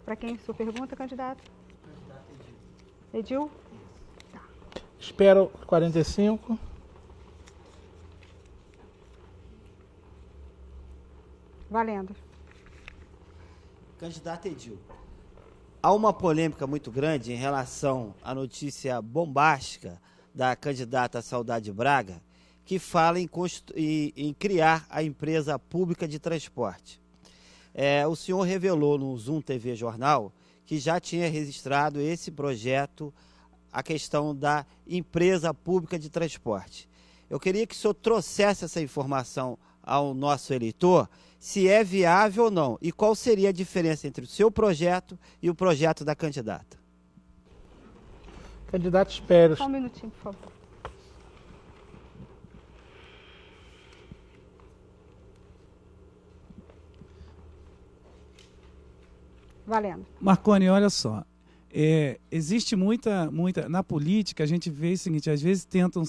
Para quem sua pergunta, candidato? Edil? Tá. Espero 45. Valendo. Candidato Edil, há uma polêmica muito grande em relação à notícia bombástica da candidata Saudade Braga, que fala em criar a empresa pública de transporte. O senhor revelou no Zoom TV Jornal que já tinha registrado esse projeto, a questão da empresa pública de transporte. Eu queria que o senhor trouxesse essa informação ao nosso eleitor, se é viável ou não, e qual seria a diferença entre o seu projeto e o projeto da candidata. Candidato, espero. Só um minutinho, por favor. Valendo. Marconi, olha só. Existe muita... Na política, a gente vê o seguinte, às vezes tentam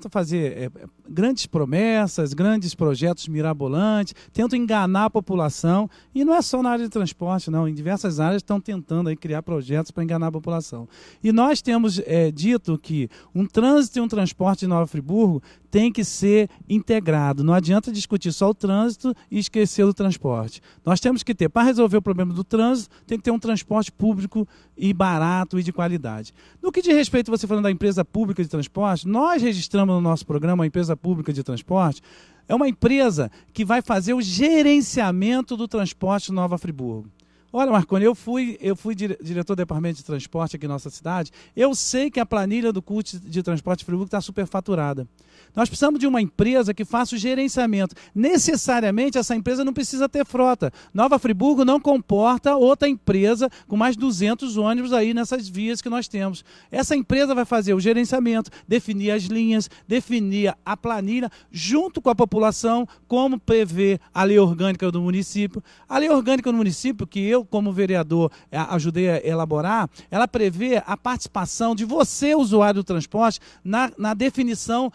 fazer grandes promessas, grandes projetos mirabolantes, tentam enganar a população, e não é só na área de transporte, não. Em diversas áreas estão tentando aí criar projetos para enganar a população. E nós temos dito que um trânsito e um transporte de Nova Friburgo tem que ser integrado. Não adianta discutir só o trânsito e esquecer do transporte. Nós temos que ter, para resolver o problema do trânsito, tem que ter um transporte público e barato e de qualidade. No que diz respeito, você falando da empresa pública de transporte, nós registramos no nosso programa a empresa pública de transporte. É uma empresa que vai fazer o gerenciamento do transporte de Nova Friburgo. Olha, Marconi, eu fui diretor do departamento de transporte aqui na nossa cidade. Eu sei que a planilha do CUT de transporte de Friburgo está superfaturada. Nós precisamos de uma empresa que faça o gerenciamento. Necessariamente, essa empresa não precisa ter frota. Nova Friburgo não comporta outra empresa com mais 200 ônibus aí nessas vias que nós temos. Essa empresa vai fazer o gerenciamento, definir as linhas, definir a planilha, junto com a população, como prevê a lei orgânica do município. A lei orgânica do município, que eu, como vereador, ajudei a elaborar, ela prevê a participação de você, usuário do transporte, na definição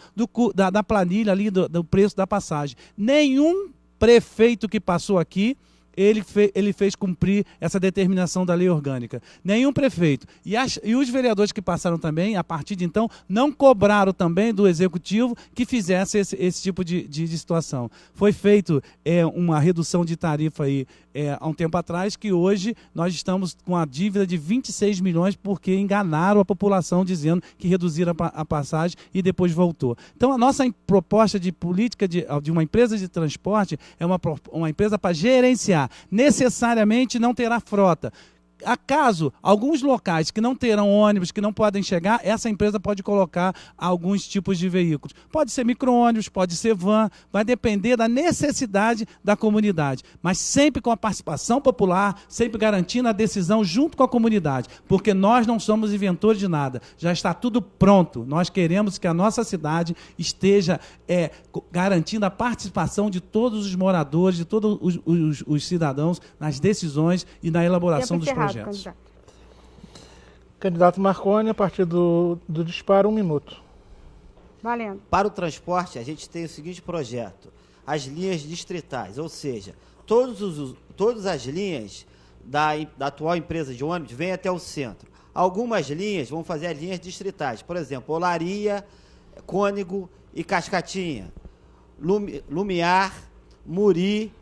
da planilha ali, do preço da passagem. Nenhum prefeito que passou aqui, ele fez cumprir essa determinação da lei orgânica. Nenhum prefeito. E os vereadores que passaram também, a partir de então, não cobraram também do executivo que fizesse esse tipo de situação. Foi feito uma redução de tarifa aí, há um tempo atrás, que hoje nós estamos com a dívida de 26 milhões porque enganaram a população dizendo que reduziram a passagem e depois voltou. Então, a nossa proposta de política de uma empresa de transporte é uma empresa para gerenciar. Necessariamente não terá frota. Acaso alguns locais que não terão ônibus, que não podem chegar, essa empresa pode colocar alguns tipos de veículos. Pode ser micro-ônibus, pode ser van, vai depender da necessidade da comunidade, mas sempre com a participação popular, sempre garantindo a decisão junto com a comunidade, porque nós não somos inventores de nada, já está tudo pronto. Nós queremos que a nossa cidade esteja garantindo a participação de todos os moradores, de todos os cidadãos nas decisões e na elaboração dos projetos. Candidato Marconi, a partir do disparo, 1 minuto. Valendo. Para o transporte, a gente tem o seguinte projeto: as linhas distritais, ou seja, todas as linhas da atual empresa de ônibus vêm até o centro. Algumas linhas vão fazer as linhas distritais, por exemplo, Olaria, Cônego e Cascatinha, Lumiar, Muri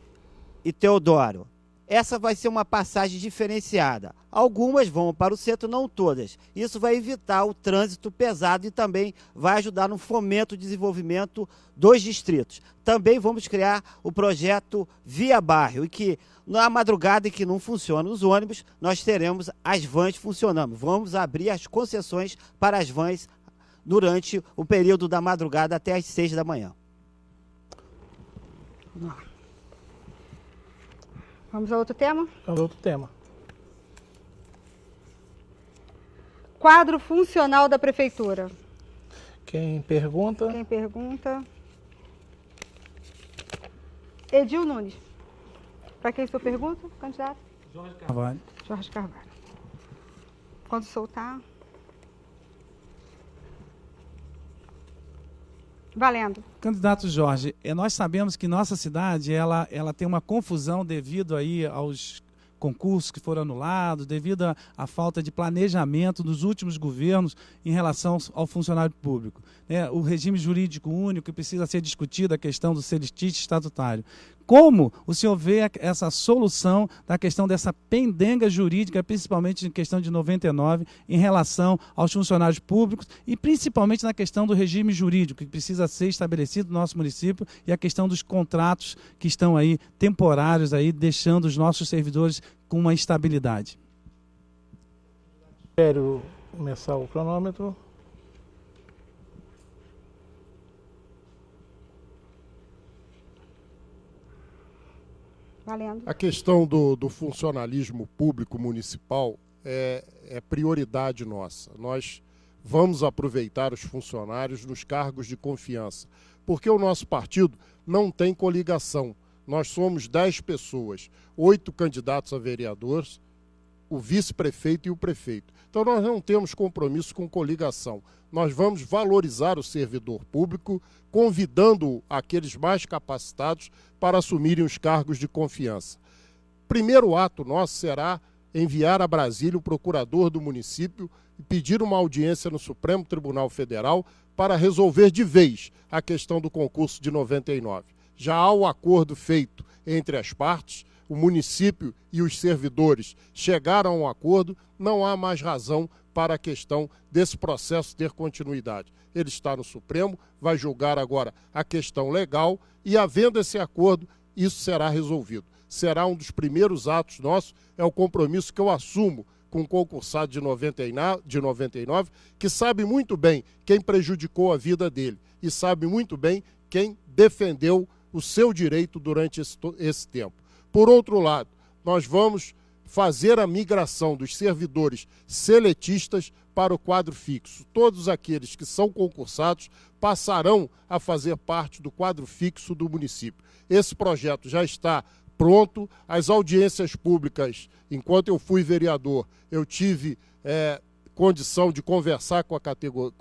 e Teodoro. Essa vai ser uma passagem diferenciada. Algumas vão para o centro, não todas. Isso vai evitar o trânsito pesado e também vai ajudar no fomento e desenvolvimento dos distritos. Também vamos criar o projeto Via Bairro, e que na madrugada em que não funcionam os ônibus, nós teremos as vans funcionando. Vamos abrir as concessões para as vans durante o período da madrugada até às 6 da manhã. Vamos a outro tema? Vamos a outro tema. Quadro funcional da Prefeitura. Quem pergunta? Quem pergunta? Edil Nunes. Para quem sua pergunta, candidato? Jorge Carvalho. Jorge Carvalho. Quando soltar. Valendo. Candidato Jorge, nós sabemos que nossa cidade ela tem uma confusão devido aí aos concursos que foram anulados, devido à falta de planejamento dos últimos governos em relação ao funcionário público. O regime jurídico único, que precisa ser discutido, a questão do celestite estatutário. Como o senhor vê essa solução da questão dessa pendenga jurídica, principalmente em questão de 99, em relação aos funcionários públicos e principalmente na questão do regime jurídico, que precisa ser estabelecido no nosso município, e a questão dos contratos que estão aí, temporários, aí, deixando os nossos servidores com uma instabilidade? Quero começar o cronômetro. Valendo. A questão do funcionalismo público municipal é prioridade nossa. Nós vamos aproveitar os funcionários nos cargos de confiança, porque o nosso partido não tem coligação. Nós somos 10 pessoas, 8 candidatos a vereadores, o vice-prefeito e o prefeito. Então nós não temos compromisso com coligação. Nós vamos valorizar o servidor público, convidando aqueles mais capacitados para assumirem os cargos de confiança. Primeiro ato nosso será enviar a Brasília o procurador do município e pedir uma audiência no Supremo Tribunal Federal para resolver de vez a questão do concurso de 99. Já há o acordo feito entre as partes, o município e os servidores chegaram a um acordo, não há mais razão para a questão desse processo ter continuidade. Ele está no Supremo, vai julgar agora a questão legal e, havendo esse acordo, isso será resolvido. Será um dos primeiros atos nossos, é o compromisso que eu assumo com o concursado de 99, que sabe muito bem quem prejudicou a vida dele e sabe muito bem quem defendeu o seu direito durante esse tempo. Por outro lado, nós vamos fazer a migração dos servidores seletistas para o quadro fixo. Todos aqueles que são concursados passarão a fazer parte do quadro fixo do município. Esse projeto já está pronto, as audiências públicas, enquanto eu fui vereador, eu tive condição de conversar com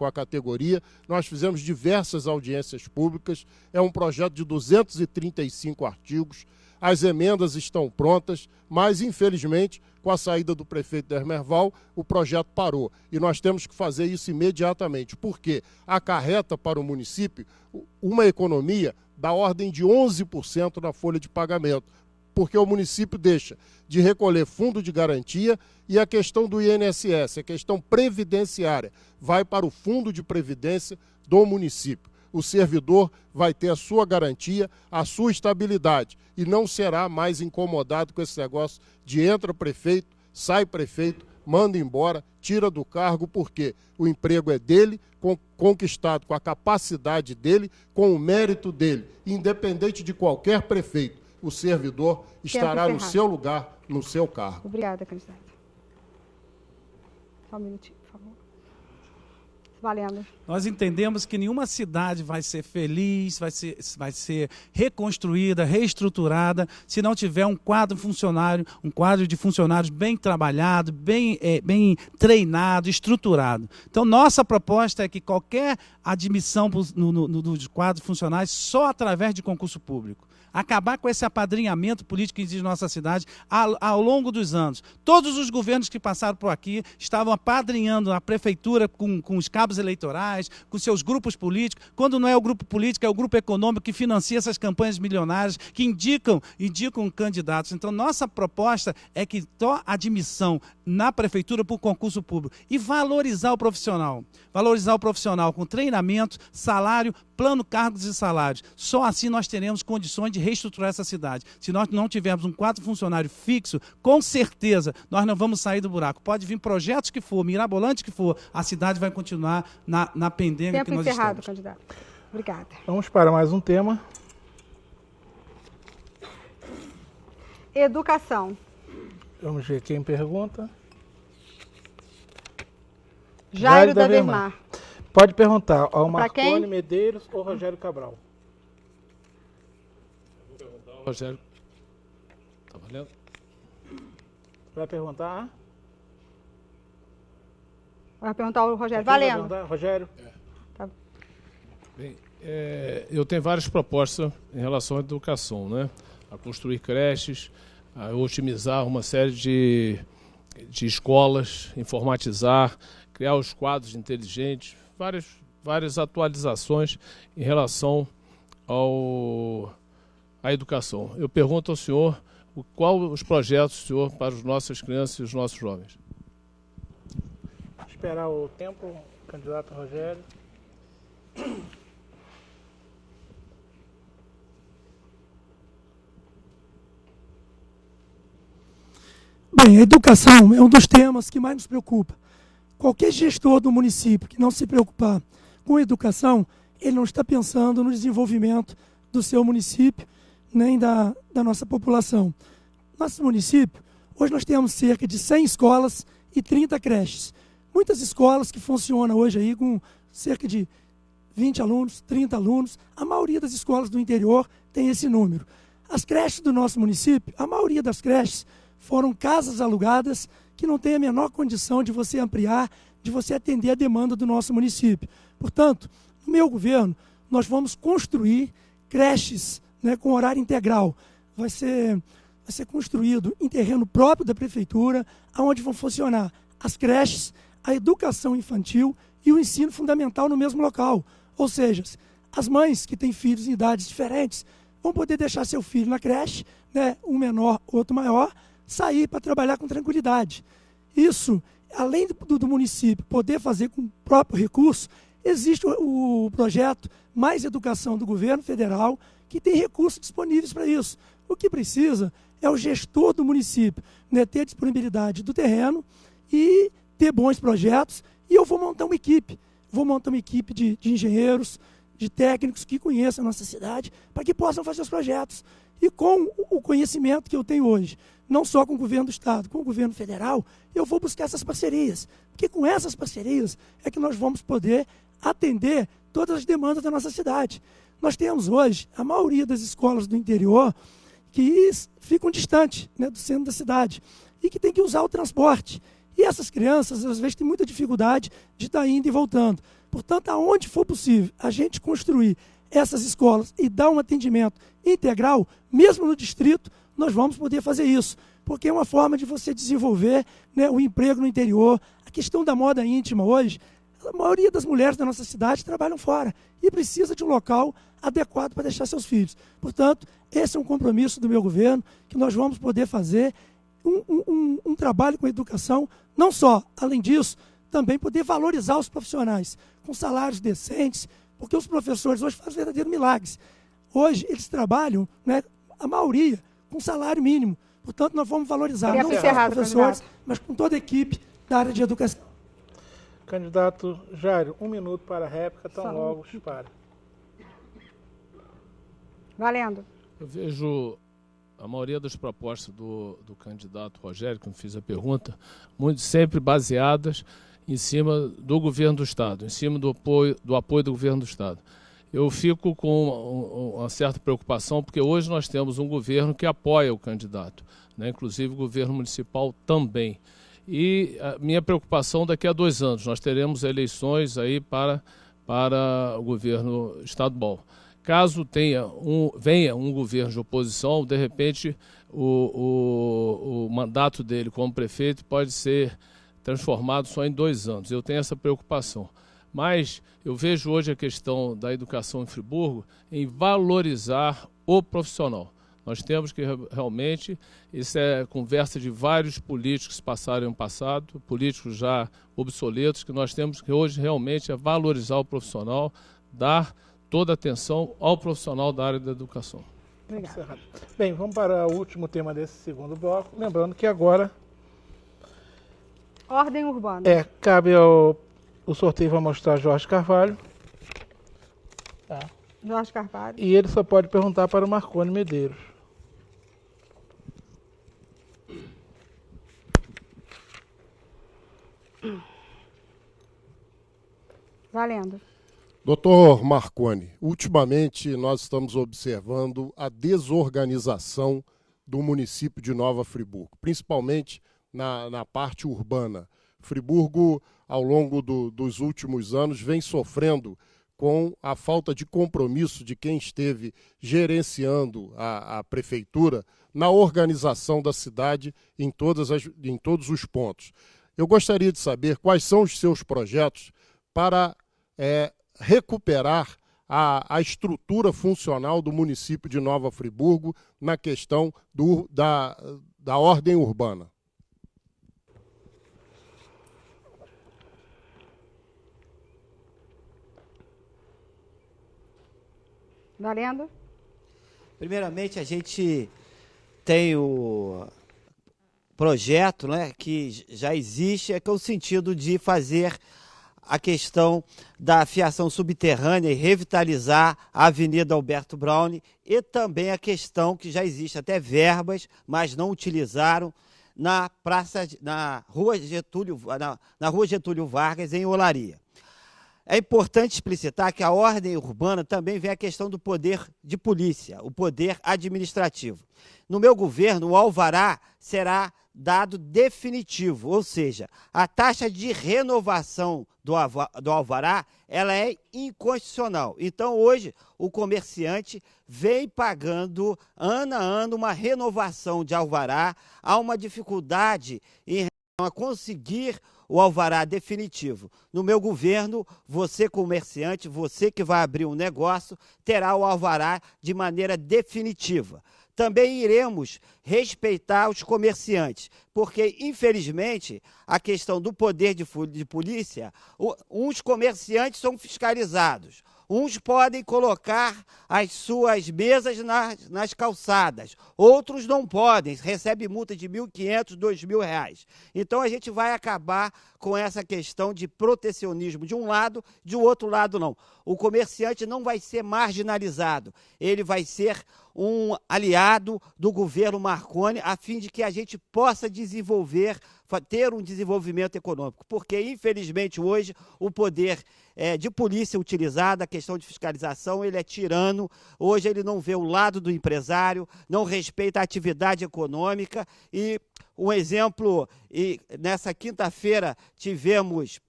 a categoria, nós fizemos diversas audiências públicas, é um projeto de 235 artigos, as emendas estão prontas, mas, infelizmente, com a saída do prefeito Dermerval, o projeto parou. E nós temos que fazer isso imediatamente, porque acarreta para o município uma economia da ordem de 11% na folha de pagamento, porque o município deixa de recolher fundo de garantia e a questão do INSS, a questão previdenciária, vai para o fundo de previdência do município. O servidor vai ter a sua garantia, a sua estabilidade e não será mais incomodado com esse negócio de entra prefeito, sai prefeito, manda embora, tira do cargo, porque o emprego é dele, conquistado com a capacidade dele, com o mérito dele. Independente de qualquer prefeito, o servidor estará no seu lugar, no seu cargo. Obrigada, candidato. Só um minutinho, por favor. Valendo. Nós entendemos que nenhuma cidade vai ser feliz, vai ser reconstruída, reestruturada, se não tiver um quadro de funcionários bem trabalhado, bem treinado, estruturado. Então, nossa proposta é que qualquer admissão dos quadros funcionários só através de concurso público. Acabar com esse apadrinhamento político que existe na nossa cidade ao longo dos anos. Todos os governos que passaram por aqui estavam apadrinhando a prefeitura com os cabos eleitorais, com seus grupos políticos. Quando não é o grupo político, é o grupo econômico que financia essas campanhas milionárias, que indicam candidatos. Então, nossa proposta é que só admissão na prefeitura por concurso público e valorizar o profissional. Valorizar o profissional com treinamento, salário, plano, cargos e salários. Só assim nós teremos condições de reestruturar essa cidade. Se nós não tivermos um quadro funcionário fixo, com certeza nós não vamos sair do buraco. Pode vir projetos que for, mirabolantes que for, a cidade vai continuar na pendenga que nós encerrado, estamos. Candidato. Obrigada. Vamos para mais um tema. Educação. Vamos ver quem pergunta. Jairo da Vermar. Pode perguntar ao Pra quem? Marconi Medeiros ou Rogério Cabral. Vou perguntar ao Rogério. Tá valendo? Vai perguntar? Vai perguntar ao Rogério. Quem vai Valendo. perguntar? Rogério? Tá. Bem, eu tenho várias propostas em relação à educação, né? A construir creches, a otimizar uma série de escolas, informatizar, criar os quadros inteligentes, várias atualizações em relação à educação. Eu pergunto ao senhor qual os projetos do senhor para as nossas crianças e os nossos jovens. Esperar o tempo, candidato Rogério. Bem, a educação é um dos temas que mais nos preocupa. Qualquer gestor do município que não se preocupar com a educação, ele não está pensando no desenvolvimento do seu município, nem da nossa população. Nosso município, hoje nós temos cerca de 100 escolas e 30 creches. Muitas escolas que funcionam hoje aí com cerca de 20 alunos, 30 alunos. A maioria das escolas do interior tem esse número. As creches do nosso município, a maioria das creches foram casas alugadas que não tem a menor condição de você ampliar, de você atender a demanda do nosso município. Portanto, no meu governo, nós vamos construir creches, né, com horário integral. Vai ser construído em terreno próprio da prefeitura, onde vão funcionar as creches, a educação infantil e o ensino fundamental no mesmo local. Ou seja, as mães que têm filhos em idades diferentes vão poder deixar seu filho na creche, né, um menor, outro maior, sair para trabalhar com tranquilidade. Isso, além do município poder fazer com o próprio recurso, existe o projeto Mais Educação do governo federal, que tem recursos disponíveis para isso. O que precisa é o gestor do município, né, ter disponibilidade do terreno e ter bons projetos. E eu vou montar uma equipe. Vou montar uma equipe de engenheiros, de técnicos que conheçam a nossa cidade, para que possam fazer os projetos. E com o conhecimento que eu tenho hoje, não só com o governo do Estado, com o governo federal, eu vou buscar essas parcerias. Porque com essas parcerias é que nós vamos poder atender todas as demandas da nossa cidade. Nós temos hoje a maioria das escolas do interior que ficam distantes, né, do centro da cidade e que tem que usar o transporte. E essas crianças, às vezes, têm muita dificuldade de estar indo e voltando. Portanto, aonde for possível a gente construir essas escolas e dar um atendimento integral, mesmo no distrito, nós vamos poder fazer isso. Porque é uma forma de você desenvolver, né, o emprego no interior. A questão da moda íntima hoje, a maioria das mulheres da nossa cidade trabalham fora e precisa de um local adequado para deixar seus filhos. Portanto, esse é um compromisso do meu governo, que nós vamos poder fazer um trabalho com a educação, não só, além disso, também poder valorizar os profissionais com salários decentes, porque os professores hoje fazem verdadeiros milagres. Hoje eles trabalham, né, a maioria, com salário mínimo. Portanto, nós vamos valorizar Tempo não só os encerrado, professores, candidato. mas com toda a equipe da área de educação. Candidato Jairo, 1 minuto para a réplica, tão Só um. logo para. Valendo. Eu vejo a maioria das propostas do candidato Rogério, que me fiz a pergunta, muito sempre baseadas em cima do governo do Estado, em cima do apoio do governo do Estado. Eu fico com uma certa preocupação, porque hoje nós temos um governo que apoia o candidato, né? Inclusive o governo municipal também. E a minha preocupação daqui a 2 anos, nós teremos eleições aí para o governo estadual. Caso venha um governo de oposição, de repente o mandato dele como prefeito pode ser transformado só em 2 anos. Eu tenho essa preocupação. Mas eu vejo hoje a questão da educação em Friburgo em valorizar o profissional. Nós temos que realmente, isso é conversa de vários políticos que passaram no passado, políticos já obsoletos, que nós temos que hoje realmente é valorizar o profissional, dar toda a atenção ao profissional da área da educação. Obrigado. Bem, vamos para o último tema desse segundo bloco. Lembrando que agora Ordem urbana. cabe ao... O sorteio vai mostrar Jorge Carvalho. Tá. Jorge Carvalho. E ele só pode perguntar para o Marconi Medeiros. Valendo. Doutor Marconi, ultimamente nós estamos observando a desorganização do município de Nova Friburgo, principalmente na parte urbana. Friburgo, ao longo dos últimos anos, vem sofrendo com a falta de compromisso de quem esteve gerenciando a prefeitura na organização da cidade em todos os pontos. Eu gostaria de saber quais são os seus projetos para recuperar a estrutura funcional do município de Nova Friburgo na questão da ordem urbana. Valendo. Primeiramente, a gente tem o projeto, né, que já existe, que é o sentido de fazer a questão da fiação subterrânea e revitalizar a Avenida Alberto Braune, e também a questão que já existe até verbas, mas não utilizaram, na Rua Getúlio Vargas, em Olaria. É importante explicitar que a ordem urbana também vem a questão do poder de polícia, o poder administrativo. No meu governo, o alvará será dado definitivo, ou seja, a taxa de renovação do alvará, ela é inconstitucional. Então, hoje, o comerciante vem pagando, ano a ano, uma renovação de alvará. Há uma dificuldade em relação a conseguir o alvará definitivo. No meu governo, você comerciante, você que vai abrir um negócio, terá o alvará de maneira definitiva. Também iremos respeitar os comerciantes, porque, infelizmente, a questão do poder de polícia, uns comerciantes são fiscalizados, uns podem colocar as suas mesas nas calçadas, outros não podem, recebem multa de R$1.500, R$2.000. Então, a gente vai acabar com essa questão de protecionismo de um lado, de outro lado não. O comerciante não vai ser marginalizado, ele vai ser um aliado do governo Marconi, a fim de que a gente possa ter um desenvolvimento econômico, porque, infelizmente, hoje, o poder de polícia utilizado, a questão de fiscalização, ele é tirano. Hoje ele não vê o lado do empresário, não respeita a atividade econômica. E um exemplo, nessa quinta-feira tivemos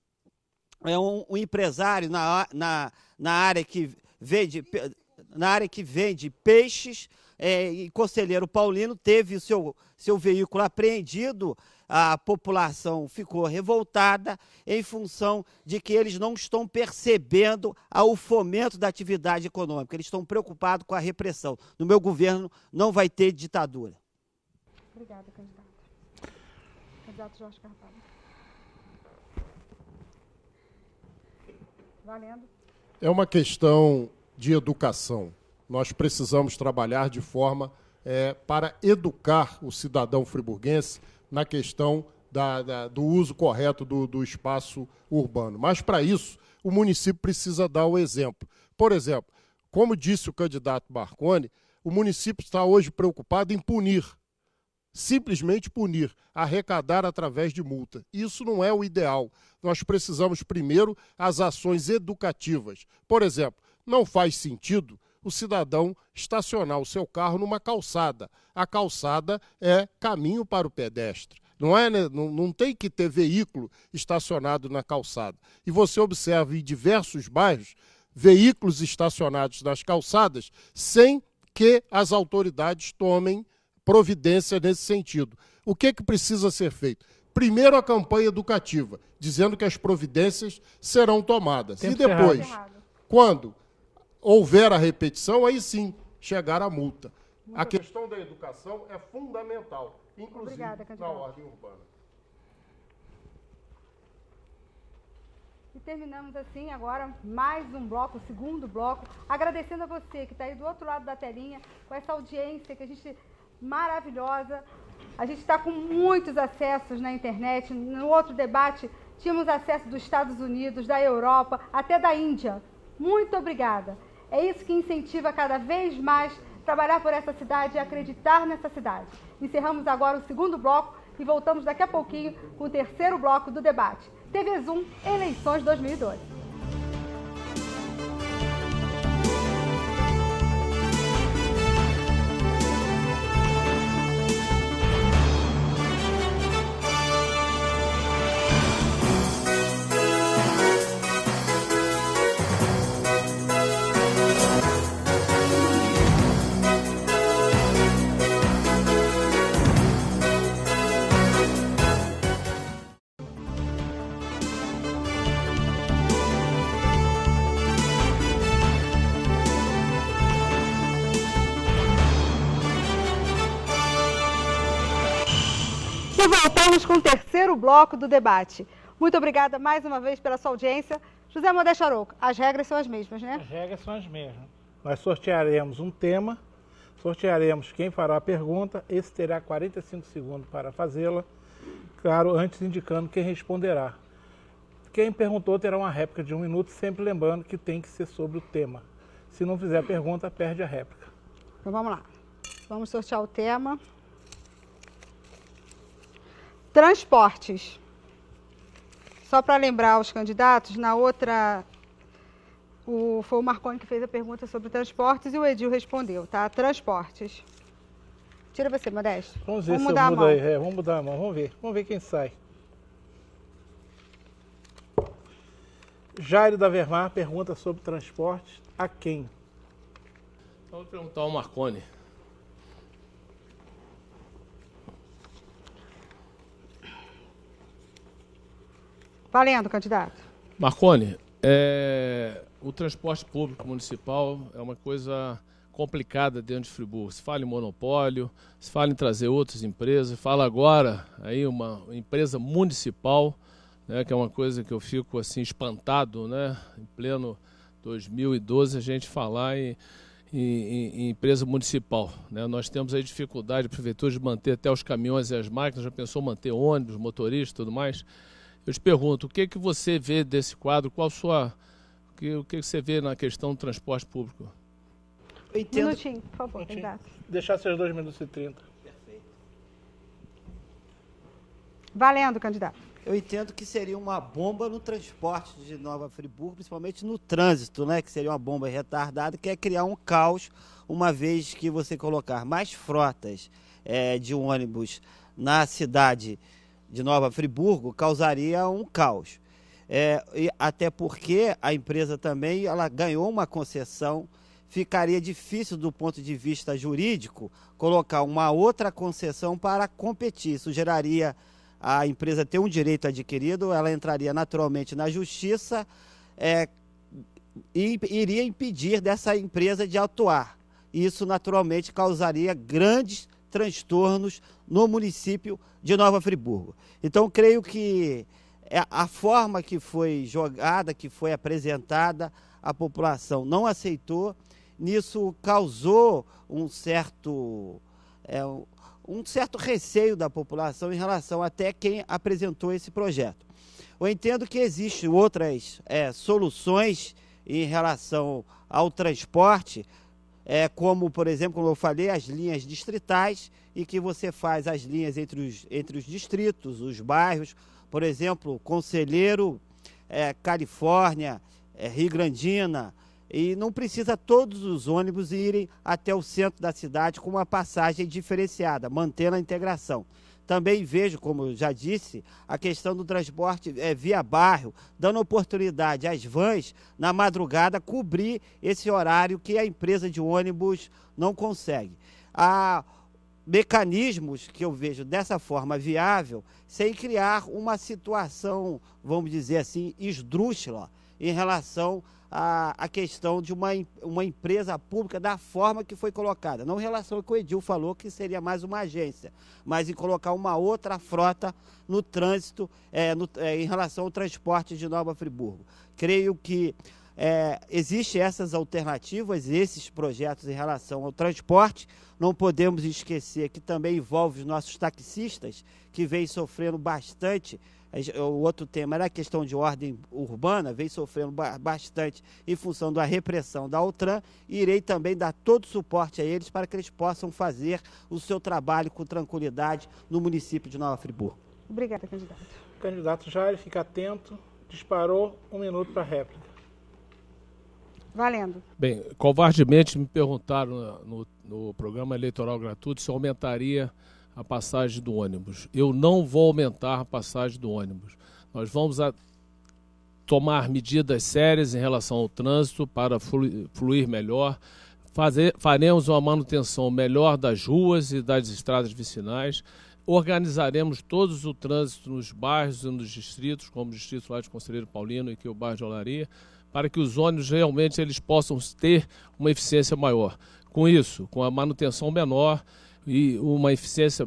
um empresário na área que vende peixes, e Conselheiro Paulino teve o seu veículo apreendido. A população ficou revoltada em função de que eles não estão percebendo o fomento da atividade econômica, eles estão preocupados com a repressão. No meu governo não vai ter ditadura. Obrigada, candidato. Candidato Jorge Carvalho. Valendo. É uma questão de educação. Nós precisamos trabalhar de forma para educar o cidadão friburguense na questão do uso correto do espaço urbano. Mas, para isso, o município precisa dar o exemplo. Por exemplo, como disse o candidato Marconi, o município está hoje preocupado em punir, simplesmente punir, arrecadar através de multa. Isso não é o ideal. Nós precisamos, primeiro, as ações educativas. Por exemplo, não faz sentido o cidadão estacionar o seu carro numa calçada. A calçada é caminho para o pedestre. Não tem que ter veículo estacionado na calçada. E você observa em diversos bairros veículos estacionados nas calçadas sem que as autoridades tomem providência nesse sentido. O que precisa ser feito? Primeiro, a campanha educativa, dizendo que as providências serão tomadas. E depois, quando houver a repetição, aí sim, chegar a multa. A questão da educação é fundamental, inclusive na ordem urbana. E terminamos assim agora mais um bloco, o segundo bloco, agradecendo a você que está aí do outro lado da telinha, com essa audiência que a gente maravilhosa. A gente está com muitos acessos na internet. No outro debate, tínhamos acesso dos Estados Unidos, da Europa, até da Índia. Muito obrigada. É isso que incentiva cada vez mais trabalhar por essa cidade e acreditar nessa cidade. Encerramos agora o segundo bloco e voltamos daqui a pouquinho com o terceiro bloco do debate. TV Zoom, eleições 2012. E voltamos com o terceiro bloco do debate. Muito obrigada mais uma vez pela sua audiência. José Modesto Arouca, as regras são as mesmas, né? As regras são as mesmas. Nós sortearemos um tema, sortearemos quem fará a pergunta, esse terá 45 segundos para fazê-la, claro, antes indicando quem responderá. Quem perguntou terá uma réplica de 1 minuto, sempre lembrando que tem que ser sobre o tema. Se não fizer a pergunta, perde a réplica. Então vamos lá. Vamos sortear o tema. Transportes. Só para lembrar os candidatos, na outra, foi o Marconi que fez a pergunta sobre transportes e o Edil respondeu, tá? Transportes. Tira você, Modesto. Vamos ver se muda a mão. Vamos mudar a mão, vamos ver quem sai. Jairo da Vermar pergunta sobre transportes a quem? Então, vou perguntar ao Marconi. Valendo, candidato. Marconi, o transporte público municipal é uma coisa complicada dentro de Friburgo. Se fala em monopólio, se fala em trazer outras empresas, fala agora aí uma empresa municipal, né, que é uma coisa que eu fico assim espantado, né, em pleno 2012 a gente falar em empresa municipal, né? Nós temos aí dificuldade, a prefeitura, de manter até os caminhões e as máquinas, já pensou manter ônibus, motoristas e tudo mais. Eu te pergunto, o que você vê desse quadro? O que você vê na questão do transporte público? Eu entendo. Minutinho, por favor, candidato. Deixar seus 2 minutos e 30. Perfeito. Valendo, candidato. Eu entendo que seria uma bomba no transporte de Nova Friburgo, principalmente no trânsito, né? Que seria uma bomba retardada, que é criar um caos, uma vez que você colocar mais frotas de ônibus na cidade de Nova Friburgo, causaria um caos. E até porque a empresa também ela ganhou uma concessão, ficaria difícil do ponto de vista jurídico colocar uma outra concessão para competir. Isso geraria a empresa ter um direito adquirido, ela entraria naturalmente na justiça e iria impedir dessa empresa de atuar. Isso naturalmente causaria grandes transtornos no município de Nova Friburgo. Então, creio que a forma que foi jogada, que foi apresentada, a população não aceitou. Nisso causou um certo um certo receio da população em relação até quem apresentou esse projeto. Eu entendo que existem outras soluções em relação ao transporte, como, por exemplo, como eu falei, as linhas distritais, e que você faz as linhas entre os distritos, os bairros, por exemplo, Conselheiro, Califórnia, Rio Grandina, e não precisa todos os ônibus irem até o centro da cidade com uma passagem diferenciada, mantendo a integração. Também vejo, como eu já disse, a questão do transporte via bairro, dando oportunidade às vans, na madrugada, cobrir esse horário que a empresa de ônibus não consegue. Há mecanismos que eu vejo dessa forma viável, sem criar uma situação, vamos dizer assim, esdrúxula em relação à questão de uma empresa pública da forma que foi colocada. Não em relação ao que o Edil falou, que seria mais uma agência, mas em colocar uma outra frota no trânsito, em relação ao transporte de Nova Friburgo. Creio que existem essas alternativas, esses projetos em relação ao transporte. Não podemos esquecer que também envolve os nossos taxistas, que vêm sofrendo bastante. O outro tema era a questão de ordem urbana, vem sofrendo bastante em função da repressão da Altran, e irei também dar todo o suporte a eles para que eles possam fazer o seu trabalho com tranquilidade no município de Nova Friburgo. Obrigada, candidato. Candidato Jair, fica atento. Disparou, 1 minuto para a réplica. Valendo. Bem, covardemente me perguntaram no programa eleitoral gratuito se aumentaria a passagem do ônibus. Eu não vou aumentar a passagem do ônibus. Nós vamos tomar medidas sérias em relação ao trânsito para fluir melhor. Faremos uma manutenção melhor das ruas e das estradas vicinais. Organizaremos todo o trânsito nos bairros e nos distritos, como o distrito lá de Conselheiro Paulino e aqui o bairro de Olaria, para que os ônibus realmente eles possam ter uma eficiência maior. Com isso, com a manutenção menor e uma eficiência,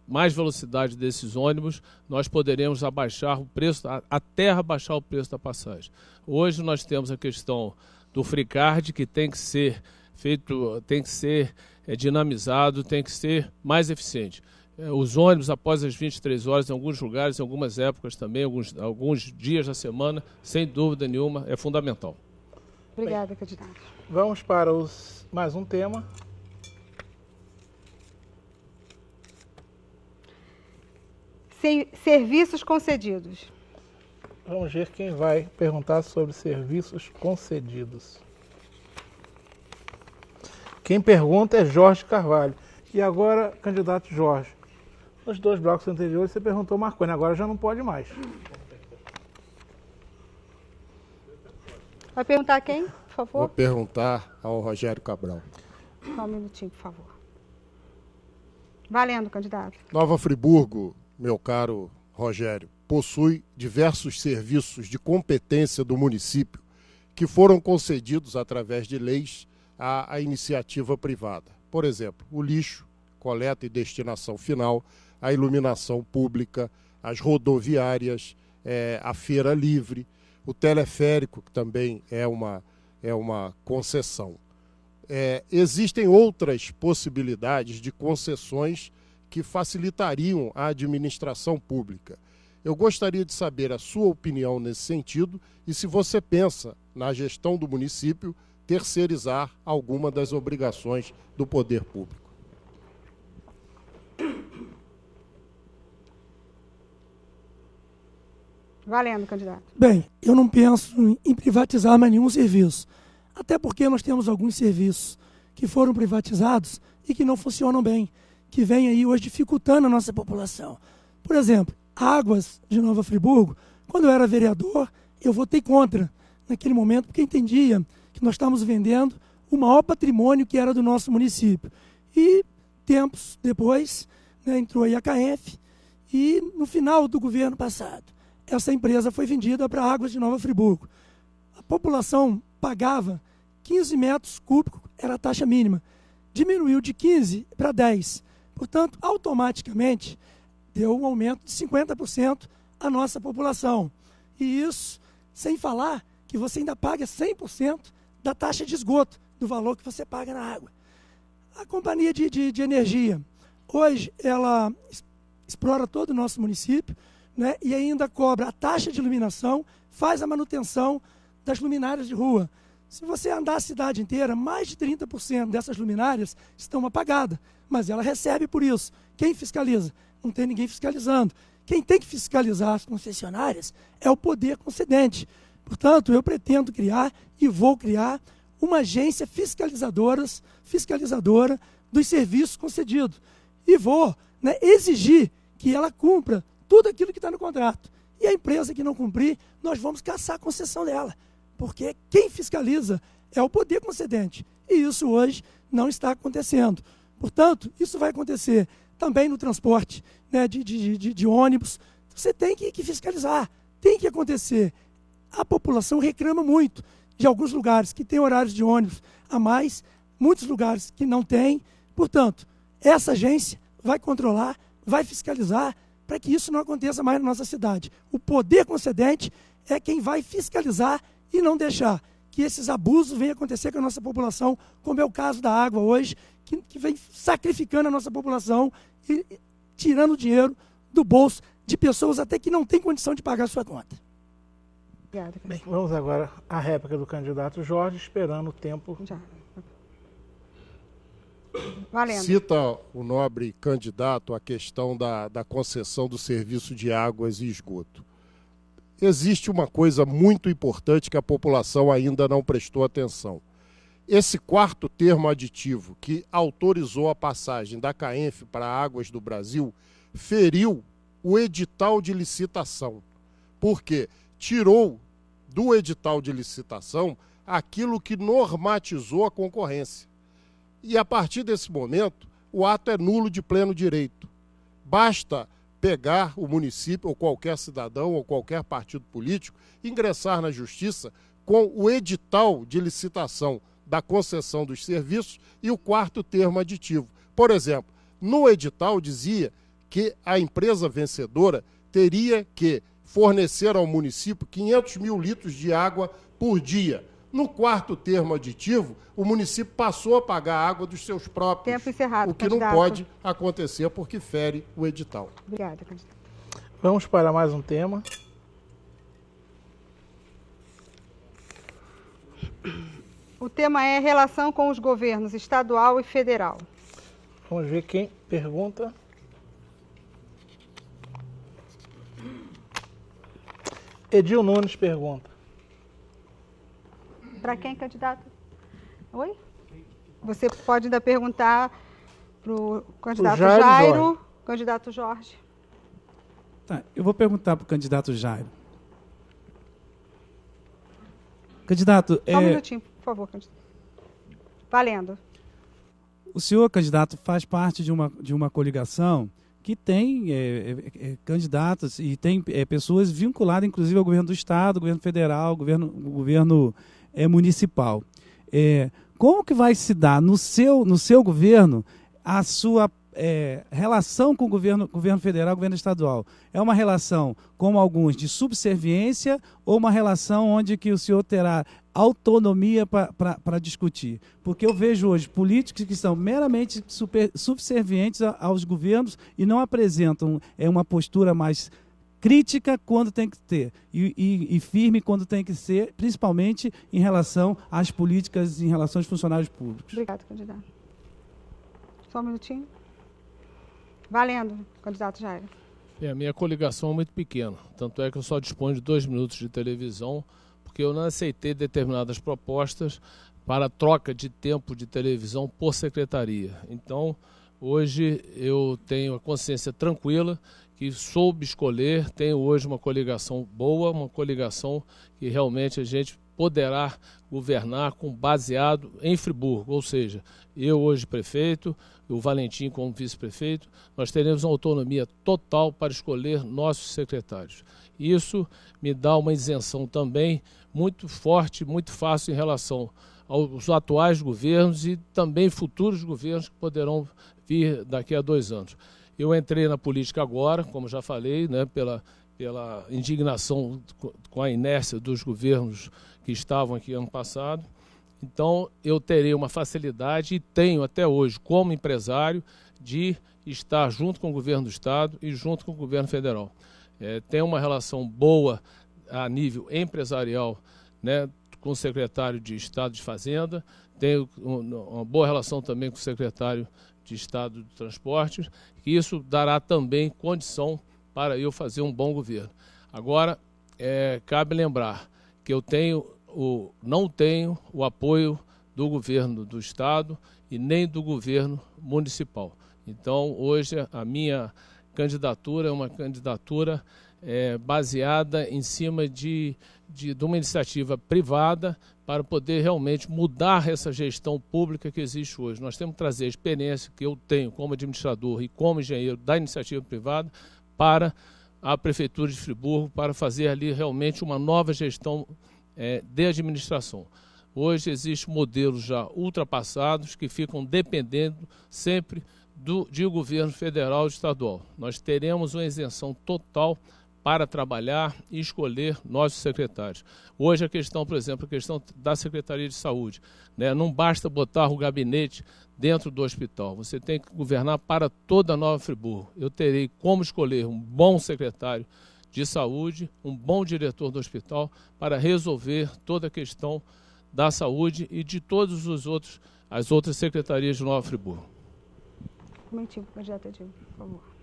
mais velocidade desses ônibus, nós poderemos abaixar o preço, até abaixar o preço da passagem. Hoje nós temos a questão do free card, que tem que ser feito, tem que ser dinamizado, tem que ser mais eficiente. Os ônibus, após as 23 horas, em alguns lugares, em algumas épocas também, alguns dias da semana, sem dúvida nenhuma, é fundamental. Obrigada, candidato. Vamos para mais um tema. Serviços concedidos. Vamos ver quem vai perguntar sobre serviços concedidos. Quem pergunta é Jorge Carvalho. E agora, candidato Jorge, nos 2 blocos anteriores você perguntou Marconi, agora já não pode mais. Vai perguntar quem, por favor? Vou perguntar ao Rogério Cabral. Só um minutinho, por favor. Valendo, candidato. Nova Friburgo, meu caro Rogério, possui diversos serviços de competência do município que foram concedidos através de leis à iniciativa privada. Por exemplo, o lixo, coleta e destinação final, a iluminação pública, as rodoviárias, a feira livre, o teleférico, que também é uma concessão. Existem outras possibilidades de concessões que facilitariam a administração pública. Eu gostaria de saber a sua opinião nesse sentido e se você pensa, na gestão do município, terceirizar alguma das obrigações do poder público. Valendo, candidato. Bem, eu não penso em privatizar mais nenhum serviço. Até porque nós temos alguns serviços que foram privatizados e que não funcionam bem, que vêm aí hoje dificultando a nossa população. Por exemplo, Águas de Nova Friburgo, quando eu era vereador, eu votei contra naquele momento, porque entendia que nós estávamos vendendo o maior patrimônio que era do nosso município. E tempos depois, entrou aí a CAEF, e no final do governo passado, essa empresa foi vendida para Águas de Nova Friburgo. A população pagava 15 metros cúbicos, era a taxa mínima. Diminuiu de 15 para 10. Portanto, automaticamente, deu um aumento de 50% à nossa população. E isso, sem falar que você ainda paga 100% da taxa de esgoto, do valor que você paga na água. A companhia de energia, hoje, ela explora todo o nosso município, né, e ainda cobra a taxa de iluminação, faz a manutenção das luminárias de rua. Se você andar a cidade inteira, mais de 30% dessas luminárias estão apagadas, mas ela recebe por isso. Quem fiscaliza? Não tem ninguém fiscalizando. Quem tem que fiscalizar as concessionárias é o poder concedente. Portanto, eu pretendo criar e vou criar uma agência fiscalizadora dos serviços concedidos. E vou, né, exigir que ela cumpra tudo aquilo que está no contrato. E a empresa que não cumprir, nós vamos caçar a concessão dela. Porque quem fiscaliza é o poder concedente. E isso hoje não está acontecendo. Portanto, isso vai acontecer também no transporte, né, de ônibus. Você tem que fiscalizar, tem que acontecer. A população reclama muito de alguns lugares que têm horários de ônibus a mais, muitos lugares que não têm. Portanto, essa agência vai controlar, vai fiscalizar, para que isso não aconteça mais na nossa cidade. O poder concedente é quem vai fiscalizar e não deixar que esses abusos venham acontecer com a nossa população, como é o caso da água hoje, que vem sacrificando a nossa população e tirando dinheiro do bolso de pessoas até que não têm condição de pagar a sua conta. Obrigada. Bem, vamos agora à réplica do candidato Jorge, esperando o tempo. Já. Valendo. Cita o nobre candidato a questão da concessão do serviço de águas e esgoto. Existe uma coisa muito importante que a população ainda não prestou atenção. Esse quarto termo aditivo que autorizou a passagem da CAENF para Águas do Brasil feriu o edital de licitação, porque tirou do edital de licitação aquilo que normatizou a concorrência. E a partir desse momento, o ato é nulo de pleno direito. Basta pegar o município, ou qualquer cidadão, ou qualquer partido político, ingressar na justiça com o edital de licitação da concessão dos serviços e o quarto termo aditivo. Por exemplo, no edital dizia que a empresa vencedora teria que fornecer ao município 500 mil litros de água por dia. No quarto termo aditivo, o município passou a pagar a água dos seus próprios. Tempo encerrado, o que candidato. não pode acontecer porque fere o edital. Obrigada, candidato. Vamos para mais um tema. O tema é relação com os governos estadual e federal. Vamos ver quem pergunta. Edil Nunes pergunta. Para quem, candidato? Oi? Você pode ainda perguntar para o candidato Jairo, candidato Jorge. Tá, eu vou perguntar para o candidato Jairo. Candidato, Só um minutinho, por favor, candidato. Valendo. O senhor, candidato, faz parte de uma coligação que tem candidatos e tem pessoas vinculadas, inclusive, ao governo do Estado, governo federal, governo municipal. Como que vai se dar no seu governo a sua relação com o governo federal, governo estadual? É uma relação, como alguns, de subserviência ou uma relação onde que o senhor terá autonomia para discutir? Porque eu vejo hoje políticos que são meramente subservientes aos governos e não apresentam uma postura mais crítica quando tem que ter e firme quando tem que ser, principalmente em relação às políticas, em relação aos funcionários públicos. Obrigado, candidato. Só um minutinho. Valendo, candidato Jairo. A minha coligação é muito pequena, tanto é que eu só disponho de 2 minutos de televisão, porque eu não aceitei determinadas propostas para troca de tempo de televisão por secretaria. Então, hoje eu tenho a consciência tranquila que soube escolher, tenho hoje uma coligação boa, uma coligação que realmente a gente poderá governar baseado em Friburgo, ou seja, eu hoje prefeito, o Valentim como vice-prefeito, nós teremos uma autonomia total para escolher nossos secretários. Isso me dá uma isenção também muito forte, muito fácil em relação aos atuais governos e também futuros governos que poderão vir daqui a 2 anos. Eu entrei na política agora, como já falei, né, pela indignação com a inércia dos governos que estavam aqui ano passado, Então, eu terei uma facilidade, e tenho até hoje, como empresário, de estar junto com o governo do Estado e junto com o governo federal. Tem uma relação boa a nível empresarial, né, com o secretário de Estado de Fazenda, tenho uma boa relação também com o secretário de Estado de Transportes, e isso dará também condição para eu fazer um bom governo. Agora, cabe lembrar que eu não tenho o apoio do governo do Estado e nem do governo municipal. Então, hoje, a minha candidatura é uma candidatura baseada em cima de uma iniciativa privada para poder realmente mudar essa gestão pública que existe hoje. Nós temos que trazer a experiência que eu tenho como administrador e como engenheiro da iniciativa privada para a Prefeitura de Friburgo, para fazer ali realmente uma nova gestão de administração. Hoje existem modelos já ultrapassados que ficam dependendo sempre de governo federal e estadual. Nós teremos uma isenção total para trabalhar e escolher nossos secretários. Hoje a questão, por exemplo, a questão da Secretaria de Saúde, né? Não basta botar o gabinete dentro do hospital, você tem que governar para toda a Nova Friburgo. Eu terei como escolher um bom secretário de saúde, um bom diretor do hospital, para resolver toda a questão da saúde e de todas as outras secretarias de Nova Friburgo. Um momentinho, candidato Edil, por favor.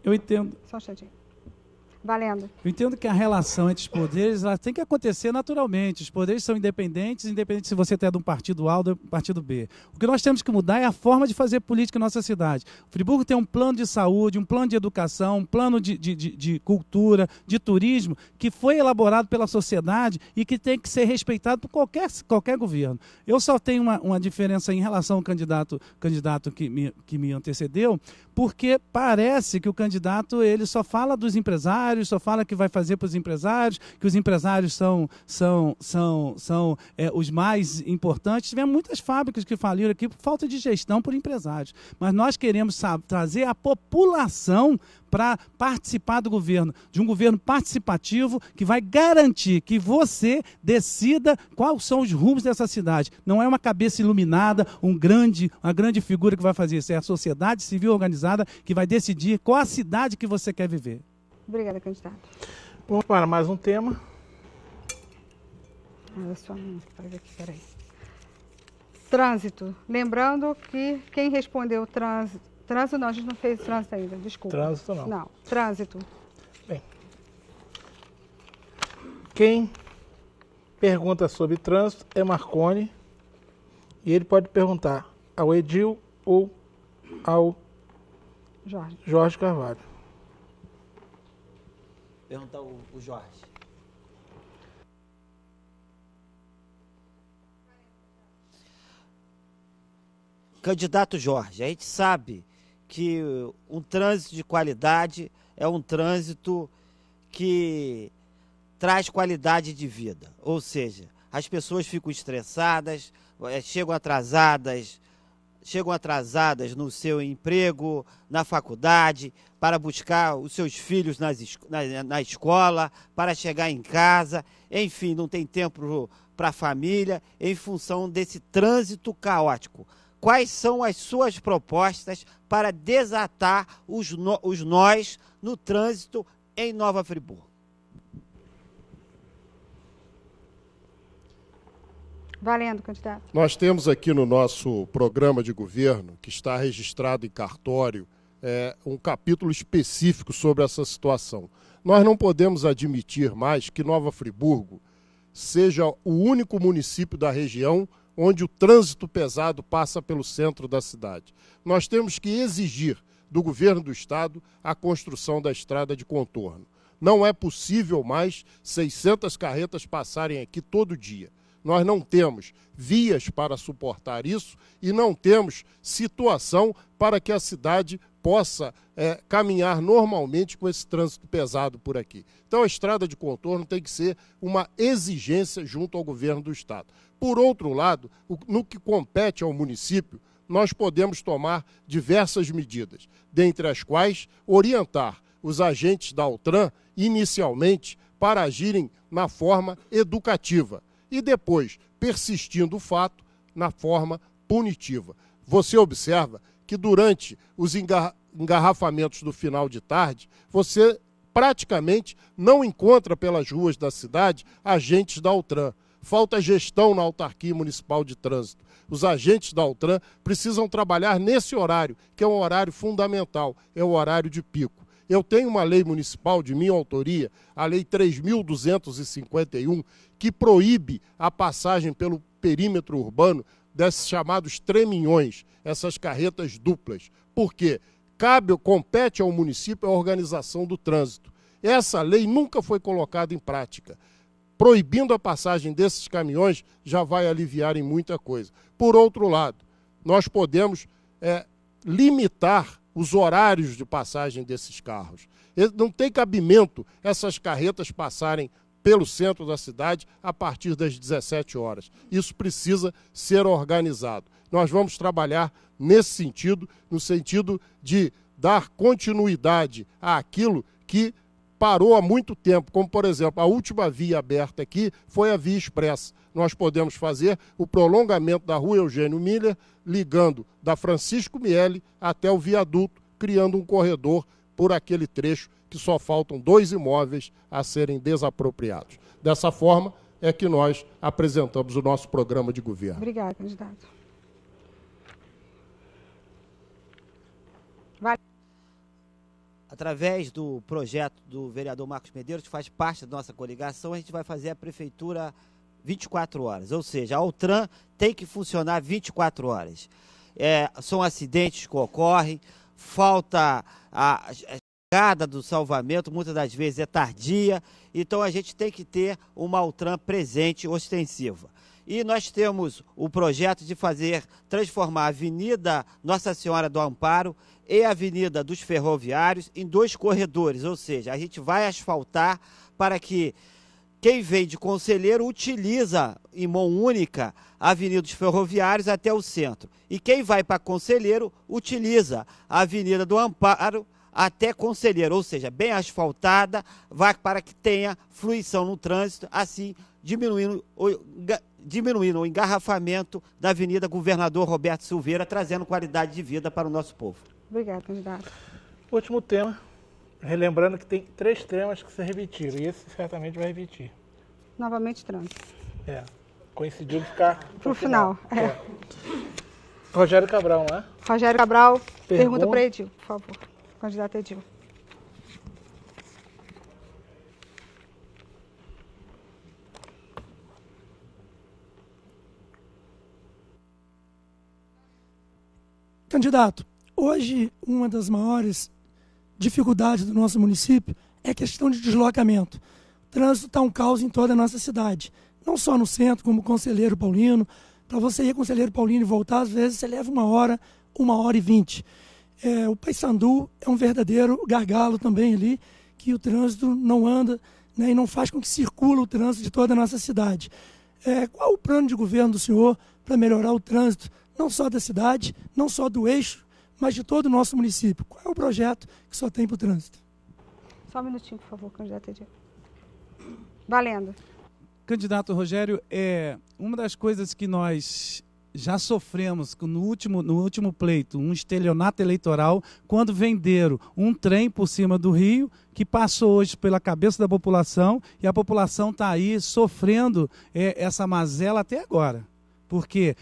Eu entendo. Só um instantinho. Valendo. Eu entendo que a relação entre os poderes ela tem que acontecer naturalmente. Os poderes são independentes, independente se você é de um partido A ou de um partido B. O que nós temos que mudar é a forma de fazer política em nossa cidade. O Friburgo tem um plano de saúde, um plano de educação, um plano de cultura, de turismo, que foi elaborado pela sociedade e que tem que ser respeitado por qualquer governo. Eu só tenho uma diferença em relação ao candidato que me antecedeu, porque parece que o candidato ele só fala dos empresários, só fala que vai fazer para os empresários, que os empresários são os mais importantes. Tivemos muitas fábricas que faliram aqui por falta de gestão por empresários. Mas nós queremos trazer a população para participar do governo, de um governo participativo que vai garantir que você decida quais são os rumos dessa cidade. Não é uma cabeça iluminada, uma grande figura que vai fazer isso. É a sociedade civil organizada que vai decidir qual a cidade que você quer viver. Obrigada, candidato. Vamos para mais um tema. É só um que faz aqui, peraí. Trânsito. Lembrando que quem respondeu trânsito... Trânsito não, a gente não fez trânsito ainda, desculpa. Trânsito não. Não, trânsito. Bem, quem pergunta sobre trânsito é Marconi, e ele pode perguntar ao Edil ou ao Jorge Carvalho. Perguntar o Jorge. Candidato Jorge, a gente sabe que um trânsito de qualidade é um trânsito que traz qualidade de vida. Ou seja, as pessoas ficam estressadas, chegam atrasadas no seu emprego, na faculdade, para buscar os seus filhos na escola, para chegar em casa, enfim, não tem tempo para a família, em função desse trânsito caótico. Quais são as suas propostas para desatar os nós no trânsito em Nova Friburgo? Valendo, candidato. Nós temos aqui no nosso programa de governo, que está registrado em cartório, um capítulo específico sobre essa situação. Nós não podemos admitir mais que Nova Friburgo seja o único município da região onde o trânsito pesado passa pelo centro da cidade. Nós temos que exigir do governo do estado a construção da estrada de contorno. Não é possível mais 600 carretas passarem aqui todo dia. Nós não temos vias para suportar isso e não temos situação para que a cidade possa caminhar normalmente com esse trânsito pesado por aqui. Então a estrada de contorno tem que ser uma exigência junto ao governo do estado. Por outro lado, no que compete ao município, nós podemos tomar diversas medidas, dentre as quais orientar os agentes da Altran, inicialmente, para agirem na forma educativa. e depois, persistindo o fato, na forma punitiva. Você observa que durante os engarrafamentos do final de tarde, você praticamente não encontra pelas ruas da cidade agentes da Altran. Falta gestão na autarquia municipal de trânsito. Os agentes da Altran precisam trabalhar nesse horário, que é um horário fundamental, é o horário de pico. Eu tenho uma lei municipal de minha autoria, a Lei 3.251, que proíbe a passagem pelo perímetro urbano desses chamados treminhões, essas carretas duplas. Por quê? Compete ao município a organização do trânsito. Essa lei nunca foi colocada em prática. Proibindo a passagem desses caminhões já vai aliviar em muita coisa. Por outro lado, nós podemos limitar os horários de passagem desses carros. Não tem cabimento essas carretas passarem pelo centro da cidade a partir das 17 horas. Isso precisa ser organizado. Nós vamos trabalhar nesse sentido, no sentido de dar continuidade àquilo que parou há muito tempo, como, por exemplo, a última via aberta aqui foi a Via Expressa. Nós podemos fazer o prolongamento da Rua Eugênio Miller, ligando da Francisco Miele até o viaduto, criando um corredor por aquele trecho que só faltam 2 imóveis a serem desapropriados. Dessa forma é que nós apresentamos o nosso programa de governo. Obrigada, candidato. Através do projeto do vereador Marcos Medeiros, que faz parte da nossa coligação, a gente vai fazer a prefeitura 24 horas. Ou seja, a Altran tem que funcionar 24 horas. São acidentes que ocorrem, falta a chegada do salvamento, muitas das vezes é tardia, então a gente tem que ter uma Altran presente, ostensiva. E nós temos o projeto de transformar a Avenida Nossa Senhora do Amparo e a Avenida dos Ferroviários em 2 corredores, ou seja, a gente vai asfaltar para que quem vem de Conselheiro utiliza em mão única a Avenida dos Ferroviários até o centro. E quem vai para Conselheiro utiliza a Avenida do Amparo até Conselheiro, ou seja, bem asfaltada, vai para que tenha fluição no trânsito, assim diminuindo o engarrafamento da Avenida Governador Roberto Silveira, trazendo qualidade de vida para o nosso povo. Obrigada, candidato. Último tema, relembrando que tem 3 temas que se repetiram, e esse certamente vai repetir. Novamente trânsito. Coincidiu de ficar Para o final. Rogério Cabral, não é? Rogério Cabral, pergunta para Edil, por favor. Candidato Edil. Candidato, hoje uma das maiores dificuldades do nosso município é a questão de deslocamento. O trânsito está um caos em toda a nossa cidade, não só no centro, como Conselheiro Paulino. Para você ir a Conselheiro Paulino e voltar, às vezes você leva 1h20. O Paissandu é um verdadeiro gargalo também ali, que o trânsito não anda, né, e não faz com que circule o trânsito de toda a nossa cidade. Qual o plano de governo do senhor para melhorar o trânsito, não só da cidade, não só do eixo, mas de todo o nosso município? Qual é o projeto que só tem para o trânsito? Só um minutinho, por favor, candidato Edil. Valendo. Candidato Rogério, uma das coisas que nós já sofremos no último pleito, um estelionato eleitoral, quando venderam um trem por cima do Rio, que passou hoje pela cabeça da população, e a população está aí sofrendo essa mazela até agora. Porque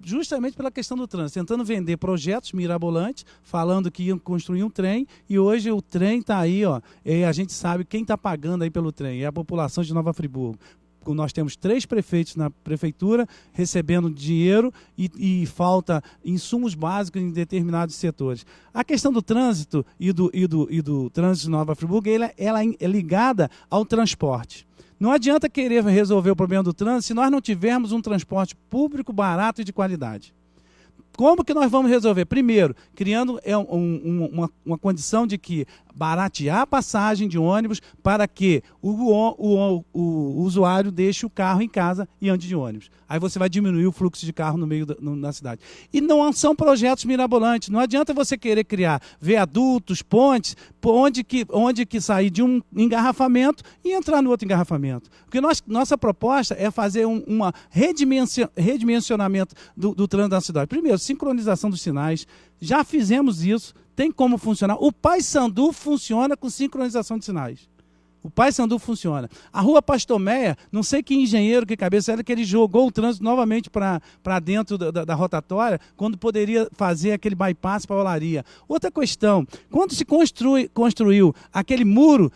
justamente pela questão do trânsito, tentando vender projetos mirabolantes, falando que iam construir um trem, e hoje o trem está aí, e a gente sabe quem está pagando aí pelo trem, é a população de Nova Friburgo. Nós temos 3 prefeitos na prefeitura recebendo dinheiro e falta insumos básicos em determinados setores. A questão do trânsito e do trânsito de Nova Friburgo, ela é ligada ao transporte. Não adianta querer resolver o problema do trânsito se nós não tivermos um transporte público barato e de qualidade. como que nós vamos resolver? Primeiro, criando uma condição de que baratear a passagem de ônibus para que o usuário deixe o carro em casa e ande de ônibus. Aí você vai diminuir o fluxo de carro no meio na cidade. E não são projetos mirabolantes. Não adianta você querer criar viadutos, pontes, onde que sair de um engarrafamento e entrar no outro engarrafamento. Porque nossa proposta é fazer um redimensionamento do trânsito da cidade. Primeiro, sincronização dos sinais. Já fizemos isso. Tem como funcionar. O Paissandu funciona com sincronização de sinais. O Paissandu funciona. A Rua Pastomeia, não sei que engenheiro, que cabeça era, que ele jogou o trânsito novamente para dentro da rotatória, quando poderia fazer aquele bypass para a Olaria. Outra questão, quando se construiu aquele muro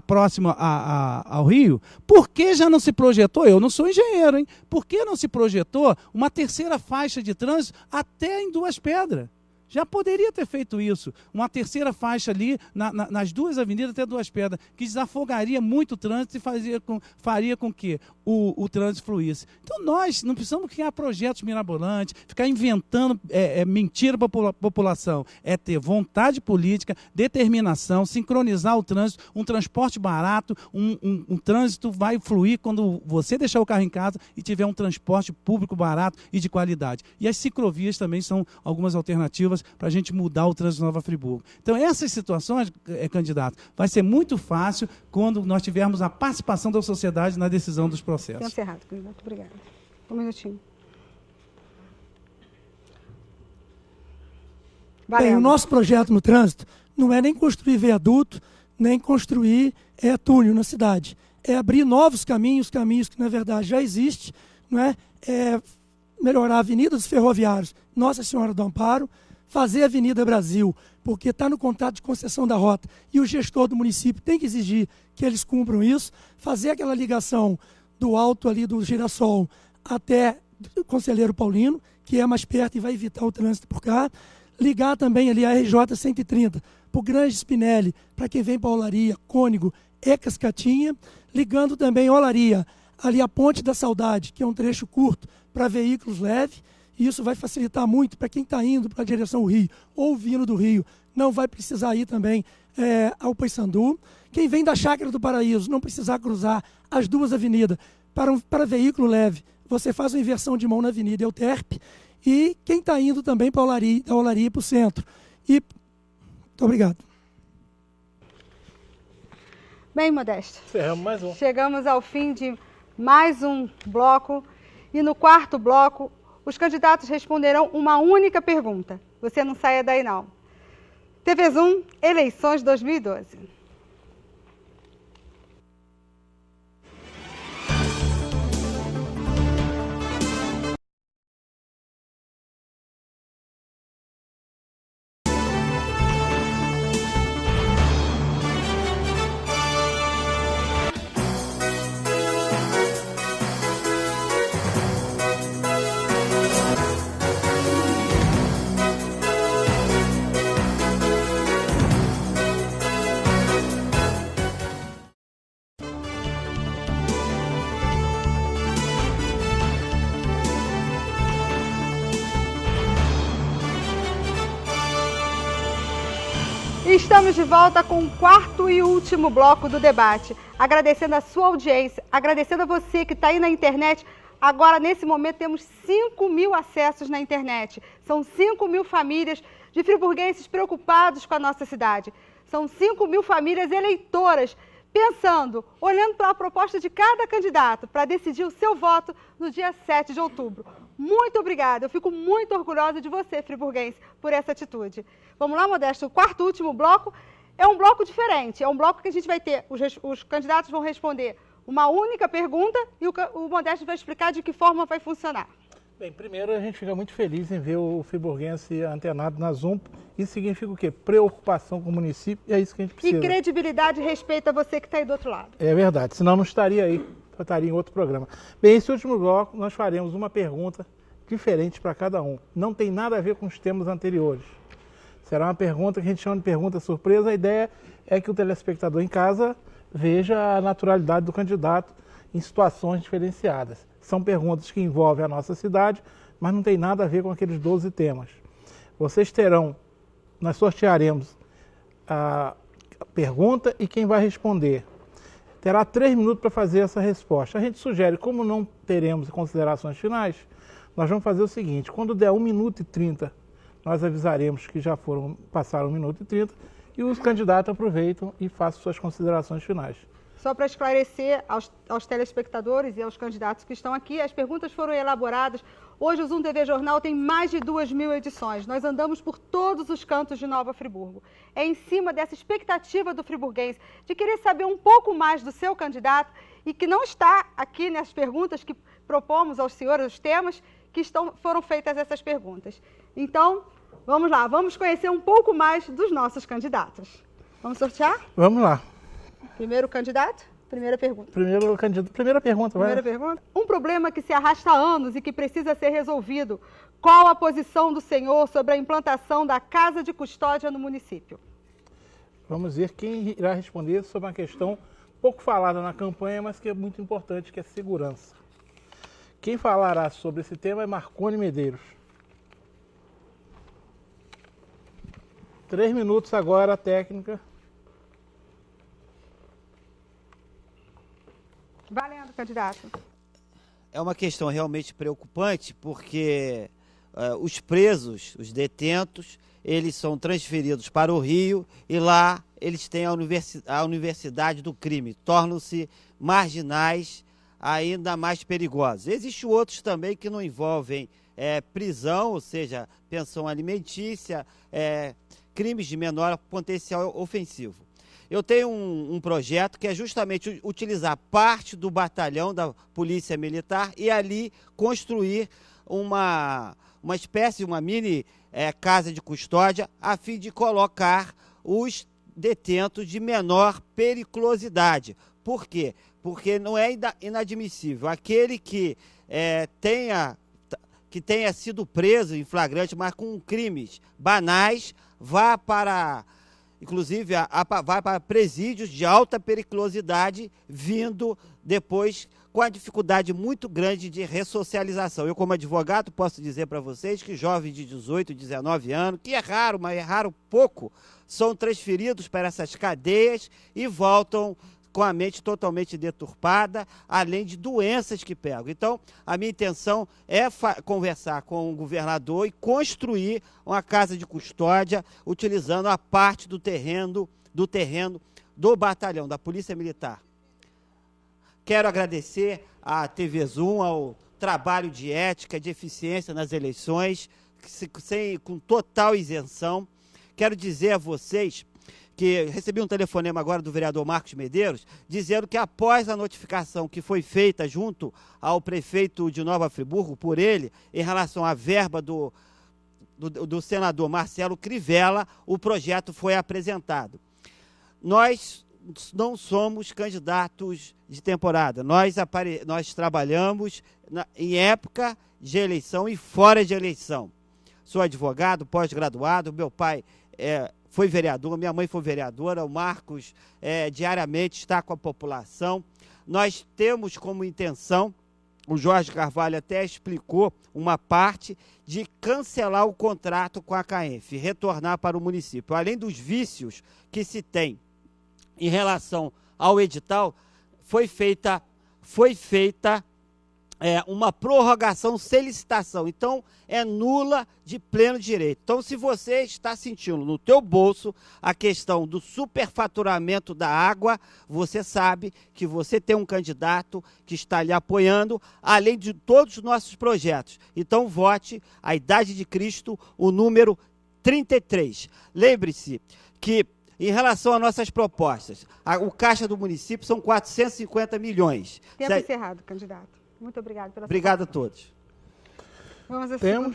próxima ao rio, por que já não se projetou? Eu não sou engenheiro, hein? Por que não se projetou uma terceira faixa de trânsito até em Duas Pedras? Já poderia ter feito isso, uma terceira faixa ali, nas duas avenidas até Duas Pedras, que desafogaria muito o trânsito e faria com que o trânsito fluísse. Então nós não precisamos criar projetos mirabolantes, ficar inventando mentira para a população. É ter vontade política, determinação, sincronizar o trânsito, um transporte barato, um trânsito vai fluir quando você deixar o carro em casa e tiver um transporte público barato e de qualidade. E as ciclovias também são algumas alternativas para a gente mudar o trânsito de Nova Friburgo. Então, essas situações, candidato, vai ser muito fácil quando nós tivermos a participação da sociedade na decisão dos processos. Tempo encerrado, candidato. Obrigada. Um minutinho. Bem, o nosso projeto no trânsito não é nem construir viaduto, nem construir túnel na cidade. É abrir novos caminhos que, na verdade, já existem, não é? Melhorar a Avenida dos Ferroviários, Nossa Senhora do Amparo, fazer a Avenida Brasil, porque está no contrato de concessão da rota e o gestor do município tem que exigir que eles cumpram isso, fazer aquela ligação do alto ali do Girassol até o Conselheiro Paulino, que é mais perto e vai evitar o trânsito por cá, ligar também ali a RJ 130, para o Grande Spinelli, para quem vem para Olaria, Cônego e Cascatinha, ligando também Olaria, ali a Ponte da Saudade, que é um trecho curto para veículos leves. E isso vai facilitar muito para quem está indo para a direção do Rio ou vindo do Rio, não vai precisar ir também ao Paissandu. Quem vem da Chácara do Paraíso não precisar cruzar as duas avenidas para veículo leve, você faz uma inversão de mão na Avenida Euterpe. E quem está indo também para da Olaria para o centro. Muito obrigado. Bem, Modesto, Mais um. chegamos ao fim de mais um bloco. E no quarto bloco, os candidatos responderão uma única pergunta. Você não saia daí, não. TV Zoom, eleições 2012. Estamos de volta com o quarto e último bloco do debate. Agradecendo a sua audiência, agradecendo a você que está aí na internet. Agora, nesse momento, temos 5.000 acessos na internet. São 5.000 famílias de friburguenses preocupados com a nossa cidade. São 5.000 famílias eleitoras pensando, olhando para a proposta de cada candidato para decidir o seu voto no dia 7 de outubro. Muito obrigada, eu fico muito orgulhosa de você, friburguense, por essa atitude. Vamos lá, Modesto, o quarto e último bloco é um bloco diferente, é um bloco que a gente vai ter, os candidatos vão responder uma única pergunta e o Modesto vai explicar de que forma vai funcionar. Bem, primeiro a gente fica muito feliz em ver o friburguense antenado na Zoom. Isso significa o quê? Preocupação com o município, e é isso que a gente precisa. E credibilidade e respeito a você que está aí do outro lado. É verdade, senão não estaria aí, estaria em outro programa. Bem, esse último bloco nós faremos uma pergunta diferente para cada um. Não tem nada a ver com os temas anteriores. Será uma pergunta que a gente chama de pergunta surpresa. A ideia é que o telespectador em casa veja a naturalidade do candidato em situações diferenciadas. São perguntas que envolvem a nossa cidade, mas não tem nada a ver com aqueles 12 temas. Vocês terão, nós sortearemos a pergunta e quem vai responder. Terá 3 minutos para fazer essa resposta. A gente sugere, como não teremos considerações finais, nós vamos fazer o seguinte, quando der 1 minuto e 30, nós avisaremos que já passaram 1 minuto e 30 e os candidatos aproveitam e façam suas considerações finais. Só para esclarecer aos telespectadores e aos candidatos que estão aqui, as perguntas foram elaboradas. Hoje o Zoom TV Jornal tem mais de 2.000 edições. Nós andamos por todos os cantos de Nova Friburgo. É em cima dessa expectativa do friburguense de querer saber um pouco mais do seu candidato e que não está aqui nas perguntas que propomos aos senhores, os temas que foram feitas essas perguntas. Então, vamos lá, vamos conhecer um pouco mais dos nossos candidatos. Vamos sortear? Vamos lá. Primeiro candidato, primeira pergunta. Primeira pergunta, vai. Primeira pergunta. Um problema que se arrasta há anos e que precisa ser resolvido. Qual a posição do senhor sobre a implantação da Casa de Custódia no município? Vamos ver quem irá responder sobre uma questão pouco falada na campanha, mas que é muito importante, que é segurança. Quem falará sobre esse tema é Marconi Medeiros. 3 minutos agora, a técnica. Valendo, candidato. É uma questão realmente preocupante, porque os presos, os detentos, eles são transferidos para o Rio e lá eles têm a universidade do crime, tornam-se marginais, ainda mais perigosos. Existem outros também que não envolvem prisão, ou seja, pensão alimentícia, crimes de menor potencial ofensivo. Eu tenho um projeto que é justamente utilizar parte do batalhão da Polícia Militar e ali construir uma espécie, uma mini casa de custódia, a fim de colocar os detentos de menor periculosidade. Por quê? Porque não é inadmissível aquele que tenha sido preso em flagrante, mas com crimes banais, vá para... Inclusive, vai para presídios de alta periculosidade, vindo depois com a dificuldade muito grande de ressocialização. Eu, como advogado, posso dizer para vocês que jovens de 18, 19 anos, que é raro, mas é raro pouco, são transferidos para essas cadeias e voltam com a mente totalmente deturpada, além de doenças que pegam. Então, a minha intenção é conversar com o governador e construir uma casa de custódia, utilizando a parte do terreno do batalhão, da Polícia Militar. Quero agradecer à TV Zoom, ao trabalho de ética, de eficiência nas eleições, com total isenção. Quero dizer a vocês que recebi um telefonema agora do vereador Marcos Medeiros, dizendo que após a notificação que foi feita junto ao prefeito de Nova Friburgo, por ele, em relação à verba do senador Marcelo Crivella, o projeto foi apresentado. Nós não somos candidatos de temporada, nós trabalhamos em época de eleição e fora de eleição. Sou advogado, pós-graduado, meu pai foi vereador, minha mãe foi vereadora, o Marcos diariamente está com a população. Nós temos como intenção, o Jorge Carvalho até explicou uma parte, de cancelar o contrato com a CAENF, retornar para o município. Além dos vícios que se tem em relação ao edital, foi feita uma prorrogação sem licitação, então é nula de pleno direito. Então, se você está sentindo no teu bolso a questão do superfaturamento da água, você sabe que você tem um candidato que está lhe apoiando, além de todos os nossos projetos. Então, vote a Idade de Cristo, o número 33. Lembre-se que, em relação às nossas propostas, o caixa do município são 450 milhões. Tempo encerrado, candidato. Muito obrigado pela Obrigado a todos. Vamos à segunda.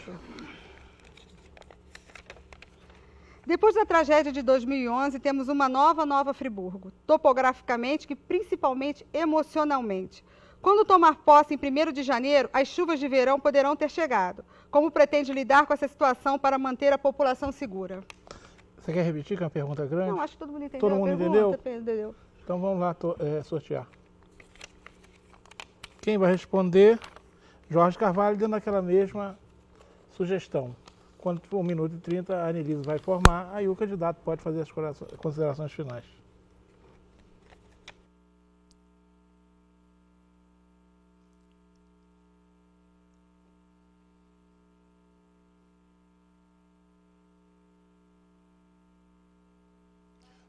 Depois da tragédia de 2011, temos uma nova Friburgo, topograficamente e principalmente emocionalmente. Quando tomar posse em 1º de janeiro, as chuvas de verão poderão ter chegado. Como pretende lidar com essa situação para manter a população segura? Você quer repetir, que é uma pergunta grande? Não, acho que todo mundo entendeu. Todo mundo entendeu? Entendeu? Então vamos lá sortear. Quem vai responder? Jorge Carvalho, dentro daquela mesma sugestão. Quando for 1 minuto e 30, a Anelise vai formar, aí o candidato pode fazer as considerações finais.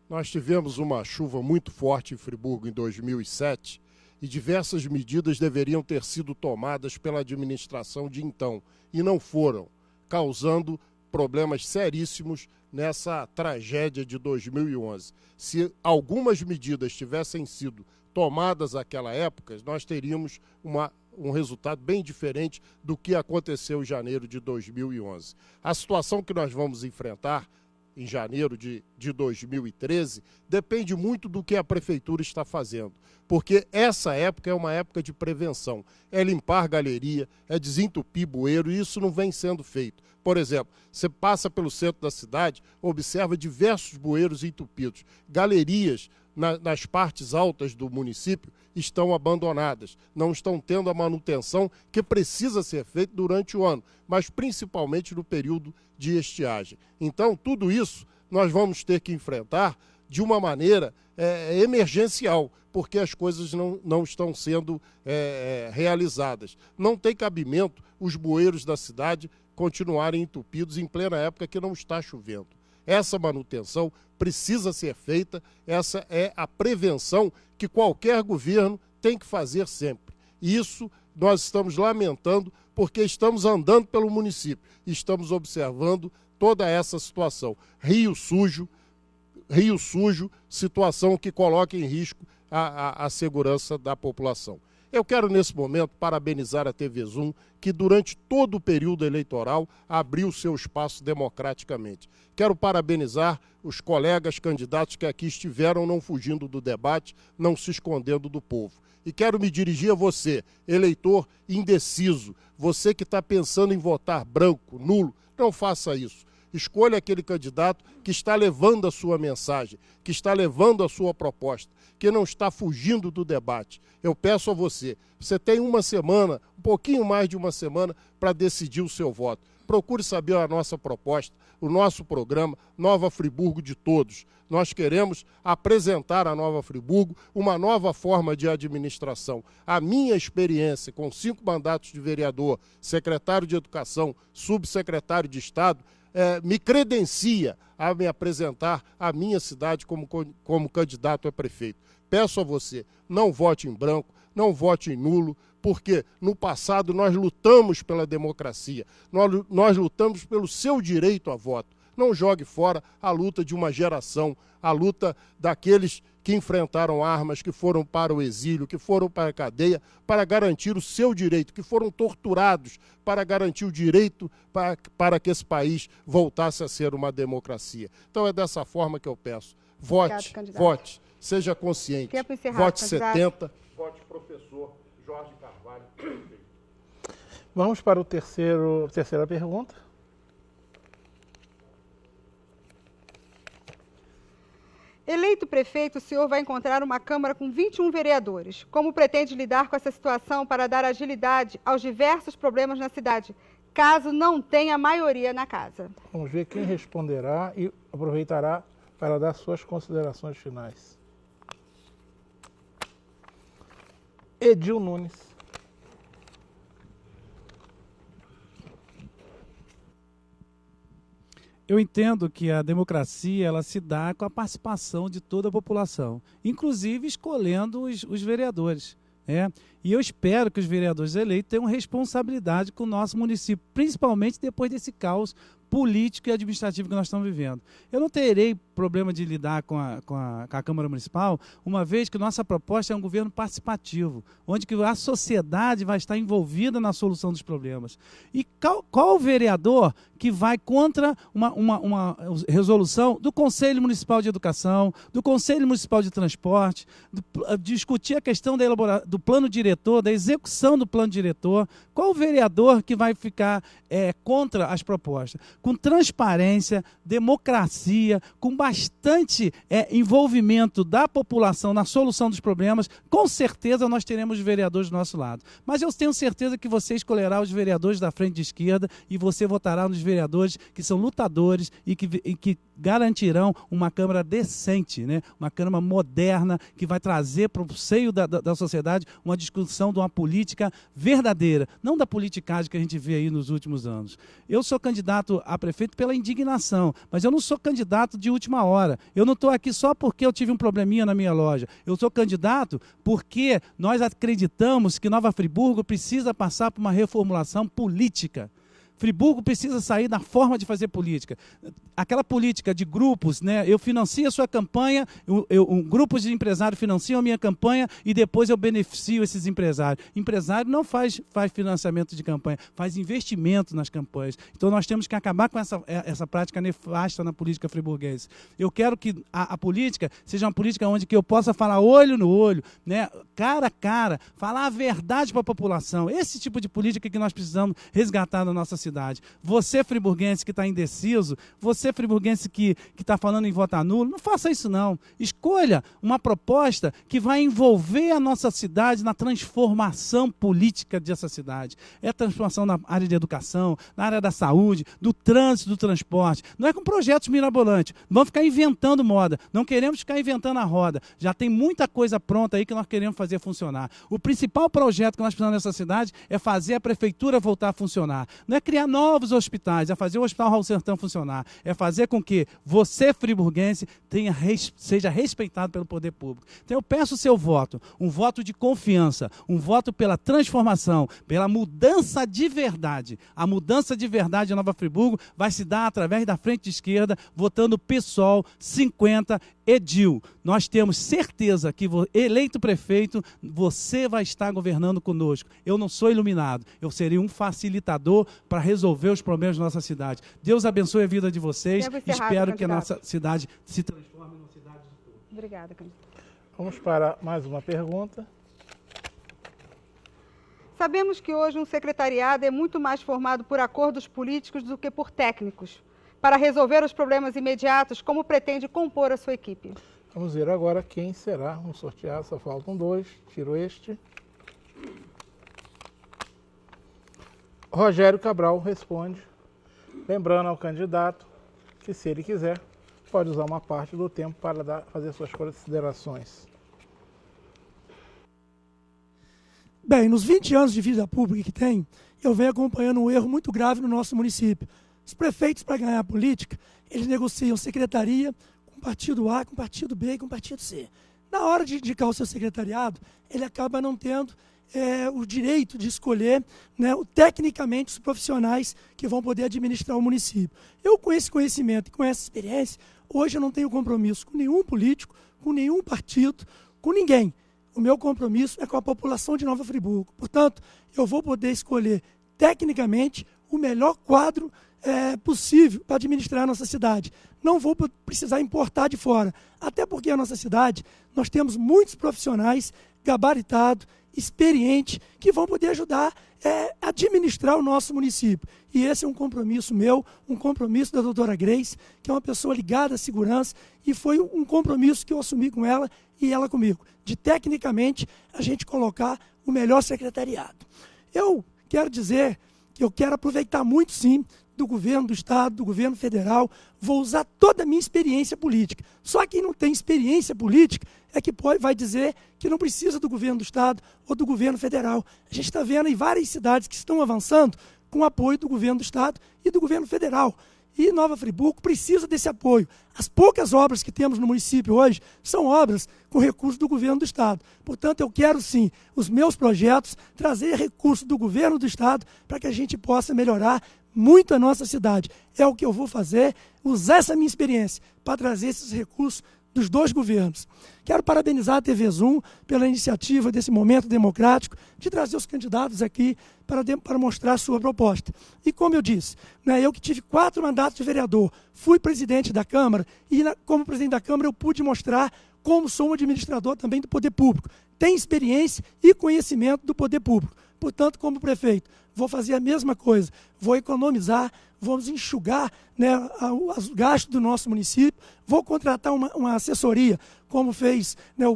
Nós tivemos uma chuva muito forte em Friburgo em 2007 e diversas medidas deveriam ter sido tomadas pela administração de então e não foram, causando problemas seríssimos nessa tragédia de 2011. Se algumas medidas tivessem sido tomadas naquela época, nós teríamos um resultado bem diferente do que aconteceu em janeiro de 2011. A situação que nós vamos enfrentar em janeiro de 2013, depende muito do que a prefeitura está fazendo, porque essa época é uma época de prevenção, é limpar galeria, é desentupir bueiro, e isso não vem sendo feito. Por exemplo, você passa pelo centro da cidade, observa diversos bueiros entupidos, galerias nas partes altas do município estão abandonadas, não estão tendo a manutenção que precisa ser feita durante o ano, mas principalmente no período de estiagem. Então, tudo isso nós vamos ter que enfrentar de uma maneira emergencial, porque as coisas não estão sendo realizadas. Não tem cabimento os bueiros da cidade continuarem entupidos em plena época que não está chovendo. Essa manutenção precisa ser feita, essa é a prevenção que qualquer governo tem que fazer sempre. Isso nós estamos lamentando porque estamos andando pelo município, estamos observando toda essa situação. Rio sujo, situação que coloca em risco a segurança da população. Eu quero, nesse momento, parabenizar a TV Zoom, que durante todo o período eleitoral abriu seu espaço democraticamente. Quero parabenizar os colegas candidatos que aqui estiveram não fugindo do debate, não se escondendo do povo. E quero me dirigir a você, eleitor indeciso, você que está pensando em votar branco, nulo, não faça isso. Escolha aquele candidato que está levando a sua mensagem, que está levando a sua proposta, que não está fugindo do debate. Eu peço a você, você tem uma semana, um pouquinho mais de uma semana para decidir o seu voto. Procure saber a nossa proposta, o nosso programa Nova Friburgo de Todos. Nós queremos apresentar à Nova Friburgo uma nova forma de administração. A minha experiência com 5 mandatos de vereador, secretário de Educação, subsecretário de Estado, me credencia a me apresentar a minha cidade como candidato a prefeito. Peço a você, não vote em branco, não vote em nulo, porque no passado nós lutamos pela democracia, nós lutamos pelo seu direito a voto. Não jogue fora a luta de uma geração, a luta daqueles que enfrentaram armas, que foram para o exílio, que foram para a cadeia, para garantir o seu direito, que foram torturados para garantir o direito para que esse país voltasse a ser uma democracia. Então é dessa forma que eu peço. Vote, vote, seja consciente. Vote 70, vote professor Jorge Carvalho. Vamos para a terceira pergunta. Eleito prefeito, o senhor vai encontrar uma Câmara com 21 vereadores. Como pretende lidar com essa situação para dar agilidade aos diversos problemas na cidade, caso não tenha maioria na casa? Vamos ver quem responderá e aproveitará para dar suas considerações finais. Edil Nunes. Eu entendo que a democracia ela se dá com a participação de toda a população, inclusive escolhendo os vereadores. E eu espero que os vereadores eleitos tenham responsabilidade com o nosso município, principalmente depois desse caos político e administrativo que nós estamos vivendo. Eu não terei problema de lidar com a Câmara Municipal, uma vez que nossa proposta é um governo participativo, onde que a sociedade vai estar envolvida na solução dos problemas. E qual o vereador que vai contra uma resolução do Conselho Municipal de Educação, do Conselho Municipal de Transporte, discutir a questão do plano diretor, da execução do plano diretor? Qual o vereador que vai ficar contra as propostas? com transparência, democracia, com bastante envolvimento da população na solução dos problemas, com certeza nós teremos vereadores do nosso lado. Mas eu tenho certeza que você escolherá os vereadores da frente de esquerda e você votará nos vereadores que são lutadores e que garantirão uma Câmara decente, né? Uma Câmara moderna, que vai trazer para o seio da sociedade uma discussão de uma política verdadeira, não da politicagem que a gente vê aí nos últimos anos. Eu sou candidato a prefeito pela indignação, mas eu não sou candidato de última hora. Eu não estou aqui só porque eu tive um probleminha na minha loja. Eu sou candidato porque nós acreditamos que Nova Friburgo precisa passar por uma reformulação política. Friburgo precisa sair da forma de fazer política. Aquela política de grupos, né? Eu financio a sua campanha, grupos de empresários financiam a minha campanha e depois eu beneficio esses empresários. Empresário não faz financiamento de campanha, faz investimento nas campanhas. Então nós temos que acabar com essa prática nefasta na política friburguense. Eu quero que a política seja uma política onde que eu possa falar olho no olho, né? Cara a cara, falar a verdade para a população. Esse tipo de política que nós precisamos resgatar na nossa cidade. Você, friburguense, que está indeciso, você, friburguense, que está falando em votar nulo, não faça isso não. Escolha uma proposta que vai envolver a nossa cidade na transformação política dessa cidade. É transformação na área de educação, na área da saúde, do trânsito, do transporte. Não é com projetos mirabolantes. Não vamos ficar inventando moda. Não queremos ficar inventando a roda. Já tem muita coisa pronta aí que nós queremos fazer funcionar. O principal projeto que nós precisamos nessa cidade é fazer a prefeitura voltar a funcionar. Não é criar novos hospitais, é fazer o Hospital Raul Sertão funcionar, é fazer com que você, friburguense, seja respeitado pelo poder público. Então eu peço o seu voto, um voto de confiança, um voto pela transformação, pela mudança de verdade. A mudança de verdade em Nova Friburgo vai se dar através da frente de esquerda, votando PSOL 50 Edil. Nós temos certeza que, eleito prefeito, você vai estar governando conosco. Eu não sou iluminado, eu serei um facilitador para resolver os problemas da nossa cidade. Deus abençoe a vida de vocês. Espero que a nossa cidade se transforme numa cidade de todos. Obrigada, candidato. Vamos para mais uma pergunta. Sabemos que hoje um secretariado é muito mais formado por acordos políticos do que por técnicos. Para resolver os problemas imediatos, como pretende compor a sua equipe? Vamos ver agora quem será. Vamos sortear, só faltam 2. Tiro este. Rogério Cabral responde, lembrando ao candidato que, se ele quiser, pode usar uma parte do tempo para fazer suas considerações. Bem, nos 20 anos de vida pública que tem, eu venho acompanhando um erro muito grave no nosso município. Os prefeitos, para ganhar a política, eles negociam secretaria com partido A, com partido B e com partido C. Na hora de indicar o seu secretariado, ele acaba não tendo o direito de escolher, né, tecnicamente os profissionais que vão poder administrar o município. Eu, com esse conhecimento e com essa experiência, hoje eu não tenho compromisso com nenhum político, com nenhum partido, com ninguém. O meu compromisso é com a população de Nova Friburgo. Portanto, eu vou poder escolher tecnicamente o melhor quadro possível para administrar a nossa cidade. Não vou precisar importar de fora, até porque a nossa cidade, nós temos muitos profissionais gabaritados, experientes, que vão poder ajudar a administrar o nosso município. E esse é um compromisso meu, um compromisso da doutora Grace, que é uma pessoa ligada à segurança, e foi um compromisso que eu assumi com ela e ela comigo, de tecnicamente a gente colocar o melhor secretariado. Eu quero dizer que eu quero aproveitar muito, sim, do governo do Estado, do governo federal, vou usar toda a minha experiência política. Só quem não tem experiência política é que vai dizer que não precisa do governo do Estado ou do governo federal. A gente está vendo em várias cidades que estão avançando com o apoio do governo do Estado e do governo federal. E Nova Friburgo precisa desse apoio. As poucas obras que temos no município hoje são obras com recursos do governo do Estado. Portanto, eu quero sim, os meus projetos, trazer recursos do governo do Estado para que a gente possa melhorar muito a nossa cidade. É o que eu vou fazer, usar essa minha experiência para trazer esses recursos dos dois governos. Quero parabenizar a TV Zoom pela iniciativa desse momento democrático de trazer os candidatos aqui para mostrar a sua proposta. E como eu disse, eu que tive 4 mandatos de vereador, fui presidente da Câmara e como presidente da Câmara eu pude mostrar como sou um administrador também do poder público. Tenho experiência e conhecimento do poder público. Portanto, como prefeito, vou fazer a mesma coisa, vou economizar, vamos enxugar, né, os gastos do nosso município, vou contratar uma assessoria, como fez, né,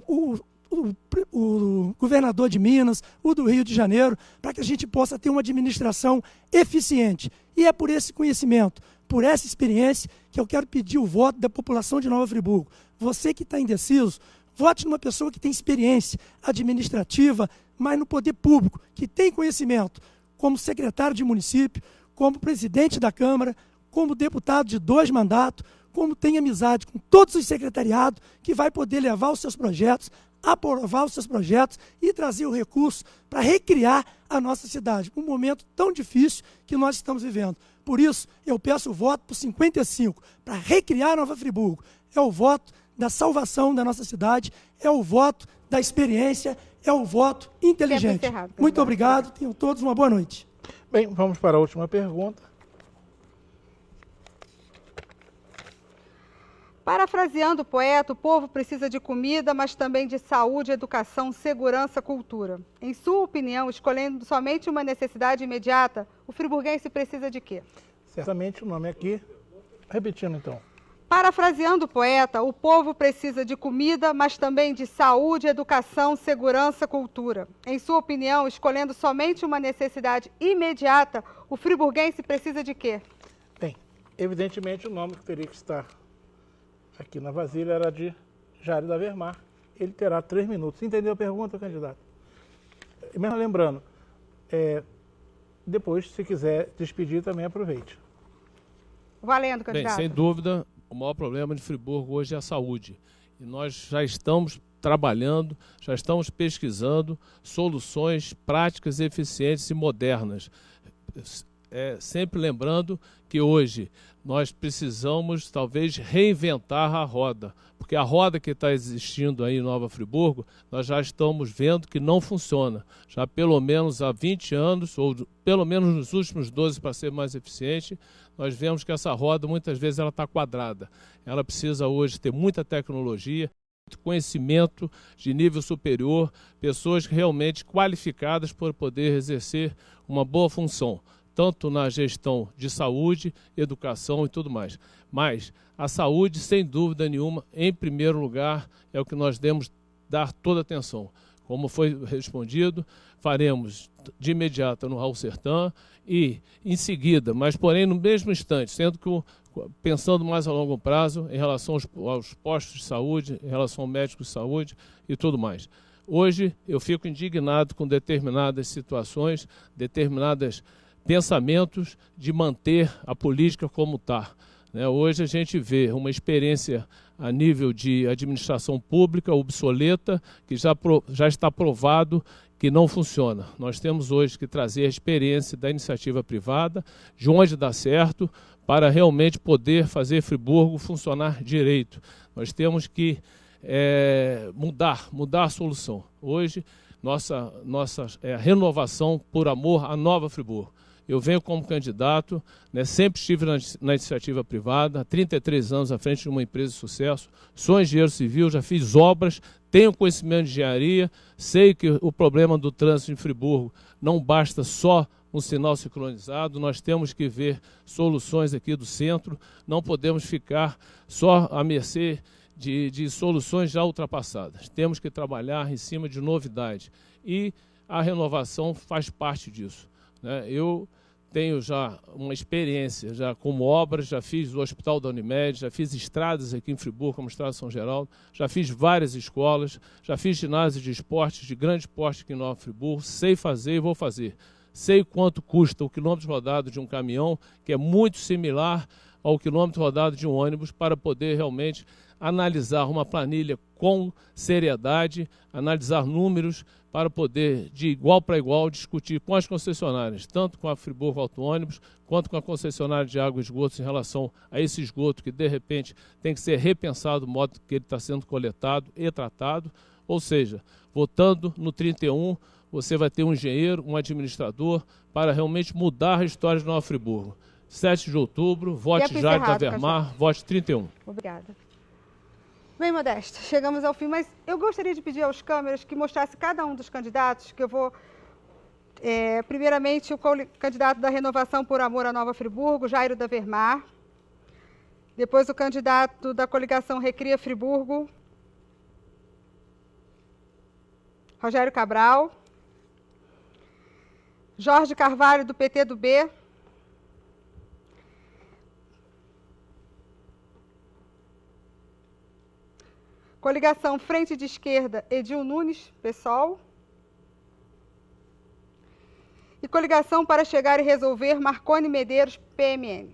o governador de Minas, o do Rio de Janeiro, para que a gente possa ter uma administração eficiente. E é por esse conhecimento, por essa experiência, que eu quero pedir o voto da população de Nova Friburgo. Você que está indeciso, vote numa pessoa que tem experiência administrativa, mas no poder público, que tem conhecimento, como secretário de município, como presidente da Câmara, como deputado de 2 mandatos, como tem amizade com todos os secretariados, que vai poder levar os seus projetos, aprovar os seus projetos e trazer o recurso para recriar a nossa cidade. Um momento tão difícil que nós estamos vivendo. Por isso, eu peço o voto por 55, para recriar Nova Friburgo. É o voto da salvação da nossa cidade, é o voto da experiência, é o voto inteligente. Muito obrigado, tenham todos uma boa noite. Bem, vamos para a última pergunta. Parafraseando o poeta, o povo precisa de comida, mas também de saúde, educação, segurança, cultura. Em sua opinião, escolhendo somente uma necessidade imediata, o friburguense precisa de quê? Certamente o nome aqui. Repetindo, então. Parafraseando o poeta, o povo precisa de comida, mas também de saúde, educação, segurança, cultura. Em sua opinião, escolhendo somente uma necessidade imediata, o friburguense precisa de quê? Bem, evidentemente o nome que teria que estar aqui na vasilha era de Jário da Vermar. Ele terá 3 minutos. Entendeu a pergunta, candidato? Mesmo lembrando, depois, se quiser despedir, também aproveite. Valendo, candidato. Bem, sem dúvida, o maior problema de Friburgo hoje é a saúde. E nós já estamos trabalhando, já estamos pesquisando soluções práticas, eficientes e modernas. Sempre lembrando que hoje nós precisamos, talvez, reinventar a roda, porque a roda que está existindo aí em Nova Friburgo, nós já estamos vendo que não funciona. Já pelo menos há 20 anos, ou pelo menos nos últimos 12, para ser mais eficiente, nós vemos que essa roda, muitas vezes, ela está quadrada. Ela precisa hoje ter muita tecnologia, conhecimento de nível superior, pessoas realmente qualificadas para poder exercer uma boa função, tanto na gestão de saúde, educação e tudo mais. Mas a saúde, sem dúvida nenhuma, em primeiro lugar, é o que nós devemos dar toda atenção. Como foi respondido, faremos de imediato no Raul Sertã e, em seguida, mas porém no mesmo instante, sendo que pensando mais a longo prazo em relação aos postos de saúde, em relação ao médico de saúde e tudo mais. Hoje eu fico indignado com determinadas situações, determinados pensamentos de manter a política como está. Hoje a gente vê uma experiência a nível de administração pública obsoleta, que já está provado que não funciona. Nós temos hoje que trazer a experiência da iniciativa privada, de onde dá certo, para realmente poder fazer Friburgo funcionar direito. Nós temos que mudar a solução. Hoje, nossa renovação por amor à Nova Friburgo. Eu venho como candidato, sempre estive na iniciativa privada, há 33 anos à frente de uma empresa de sucesso, sou engenheiro civil, já fiz obras, tenho conhecimento de engenharia, sei que o problema do trânsito em Friburgo não basta só um sinal sincronizado, nós temos que ver soluções aqui do centro, não podemos ficar só à mercê de soluções já ultrapassadas. Temos que trabalhar em cima de novidade e a renovação faz parte disso. Eu tenho já uma experiência já como obras, já fiz o Hospital da Unimed, já fiz estradas aqui em Friburgo, como Estrada São Geraldo, já fiz várias escolas, já fiz ginásio de esportes, de grande porte aqui em Nova Friburgo, sei fazer e vou fazer. Sei quanto custa o quilômetro rodado de um caminhão, que é muito similar ao quilômetro rodado de um ônibus, para poder realmente analisar uma planilha com seriedade, analisar números, para poder, de igual para igual, discutir com as concessionárias, tanto com a Friburgo Auto Ônibus, quanto com a concessionária de água e esgotos em relação a esse esgoto que, de repente, tem que ser repensado o modo que ele está sendo coletado e tratado. Ou seja, votando no 31, você vai ter um engenheiro, um administrador, para realmente mudar a história de Nova Friburgo. 7 de outubro, vote Jário da Vermar, vote 31. Obrigada. Bem, Modesta, chegamos ao fim, mas eu gostaria de pedir aos câmeras que mostrasse cada um dos candidatos, que eu vou Primeiramente, o candidato da Renovação por Amor à Nova Friburgo, Jairo da Vermar. Depois, o candidato da coligação Recria Friburgo, Rogério Cabral. Jorge Carvalho, do PT do B. Coligação Frente de Esquerda, Edil Nunes, PSOL. E coligação para chegar e resolver, Marconi Medeiros, PMN.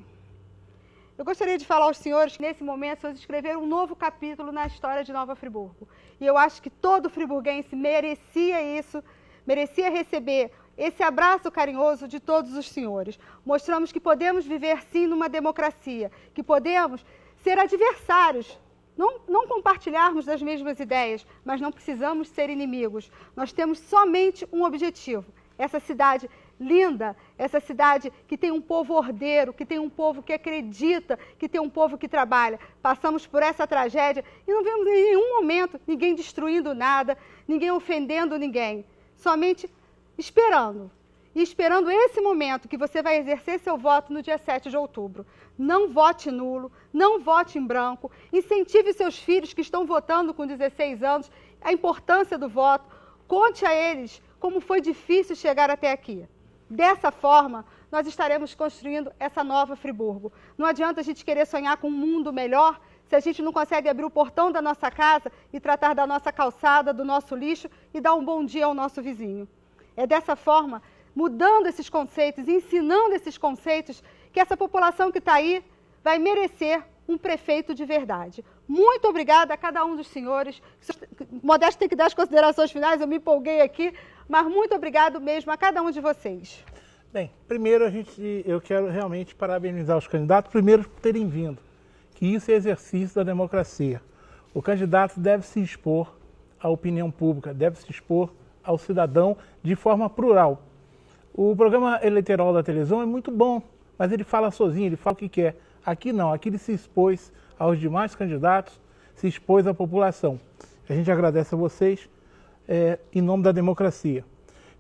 Eu gostaria de falar aos senhores que, nesse momento, vocês escreveram um novo capítulo na história de Nova Friburgo. E eu acho que todo friburguense merecia isso, merecia receber esse abraço carinhoso de todos os senhores. Mostramos que podemos viver, sim, numa democracia, que podemos ser adversários, não compartilharmos das mesmas ideias, mas não precisamos ser inimigos. Nós temos somente um objetivo: essa cidade linda, essa cidade que tem um povo ordeiro, que tem um povo que acredita, que tem um povo que trabalha. Passamos por essa tragédia e não vemos em nenhum momento ninguém destruindo nada, ninguém ofendendo ninguém, somente esperando. E esperando esse momento que você vai exercer seu voto no dia 7 de outubro. Não vote nulo, não vote em branco, incentive seus filhos que estão votando com 16 anos, a importância do voto, conte a eles como foi difícil chegar até aqui. Dessa forma, nós estaremos construindo essa nova Friburgo. Não adianta a gente querer sonhar com um mundo melhor se a gente não consegue abrir o portão da nossa casa e tratar da nossa calçada, do nosso lixo e dar um bom dia ao nosso vizinho. É dessa forma, mudando esses conceitos, ensinando esses conceitos, que essa população que está aí vai merecer um prefeito de verdade. Muito obrigada a cada um dos senhores. Modesto tem que dar as considerações finais, eu me empolguei aqui, mas muito obrigado mesmo a cada um de vocês. Bem, primeiro eu quero realmente parabenizar os candidatos, primeiro por terem vindo, que isso é exercício da democracia. O candidato deve se expor à opinião pública, deve se expor ao cidadão de forma plural. O programa eleitoral da televisão é muito bom, mas ele fala sozinho, ele fala o que quer. Aqui não, aqui ele se expôs aos demais candidatos, se expôs à população. A gente agradece a vocês em nome da democracia.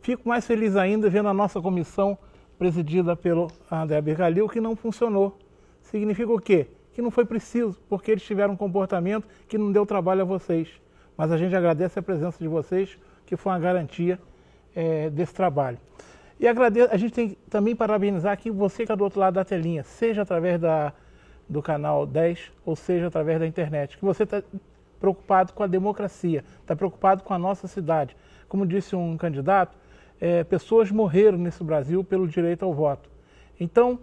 Fico mais feliz ainda vendo a nossa comissão presidida pelo André Bergalil, que não funcionou. Significa o quê? Que não foi preciso, porque eles tiveram um comportamento que não deu trabalho a vocês. Mas a gente agradece a presença de vocês, que foi uma garantia desse trabalho. E a gente tem que também parabenizar aqui você que está do outro lado da telinha, seja através do canal 10 ou seja através da internet, que você está preocupado com a democracia, está preocupado com a nossa cidade. Como disse um candidato, pessoas morreram nesse Brasil pelo direito ao voto. Então,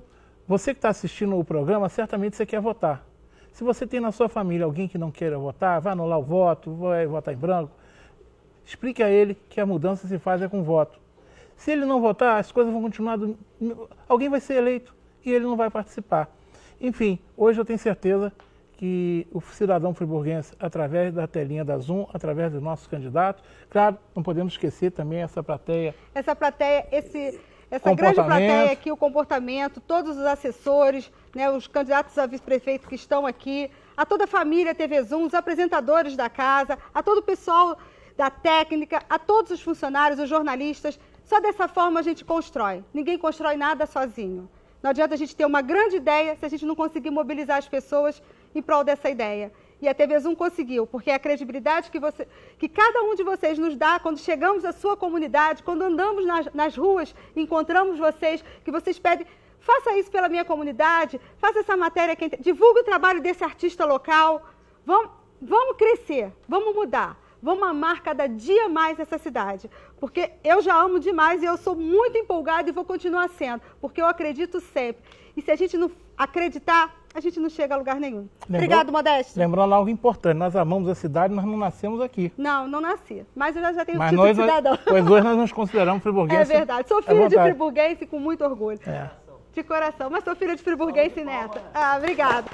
você que está assistindo o programa, certamente você quer votar. Se você tem na sua família alguém que não queira votar, vai anular o voto, vai votar em branco, explique a ele que a mudança se faz com voto. Se ele não votar, as coisas vão continuar... Alguém vai ser eleito e ele não vai participar. Enfim, hoje eu tenho certeza que o cidadão friburguense, através da telinha da Zoom, através dos nossos candidatos, claro, não podemos esquecer também essa plateia... Essa grande plateia aqui, o comportamento, todos os assessores, né, os candidatos a vice-prefeito que estão aqui, a toda a família TV Zoom, os apresentadores da casa, a todo o pessoal da técnica, a todos os funcionários, os jornalistas. Só dessa forma a gente constrói. Ninguém constrói nada sozinho. Não adianta a gente ter uma grande ideia se a gente não conseguir mobilizar as pessoas em prol dessa ideia. E a TV Zoom conseguiu, porque é a credibilidade que cada um de vocês nos dá quando chegamos à sua comunidade, quando andamos nas ruas, encontramos vocês, que vocês pedem, faça isso pela minha comunidade, faça essa matéria, divulgue o trabalho desse artista local. Vamos crescer, vamos mudar. Vamos amar cada dia mais essa cidade, porque eu já amo demais e eu sou muito empolgada e vou continuar sendo, porque eu acredito sempre. E se a gente não acreditar, a gente não chega a lugar nenhum. Obrigado, Modesto. Lembrando algo importante, nós amamos a cidade, nós não nascemos aqui. Não nasci, mas eu já tenho o título de cidadão. Pois hoje nós nos consideramos friburguenses. É verdade, sou filha de friburguense com muito orgulho. De coração, mas sou filha de friburguense e neta. Obrigada.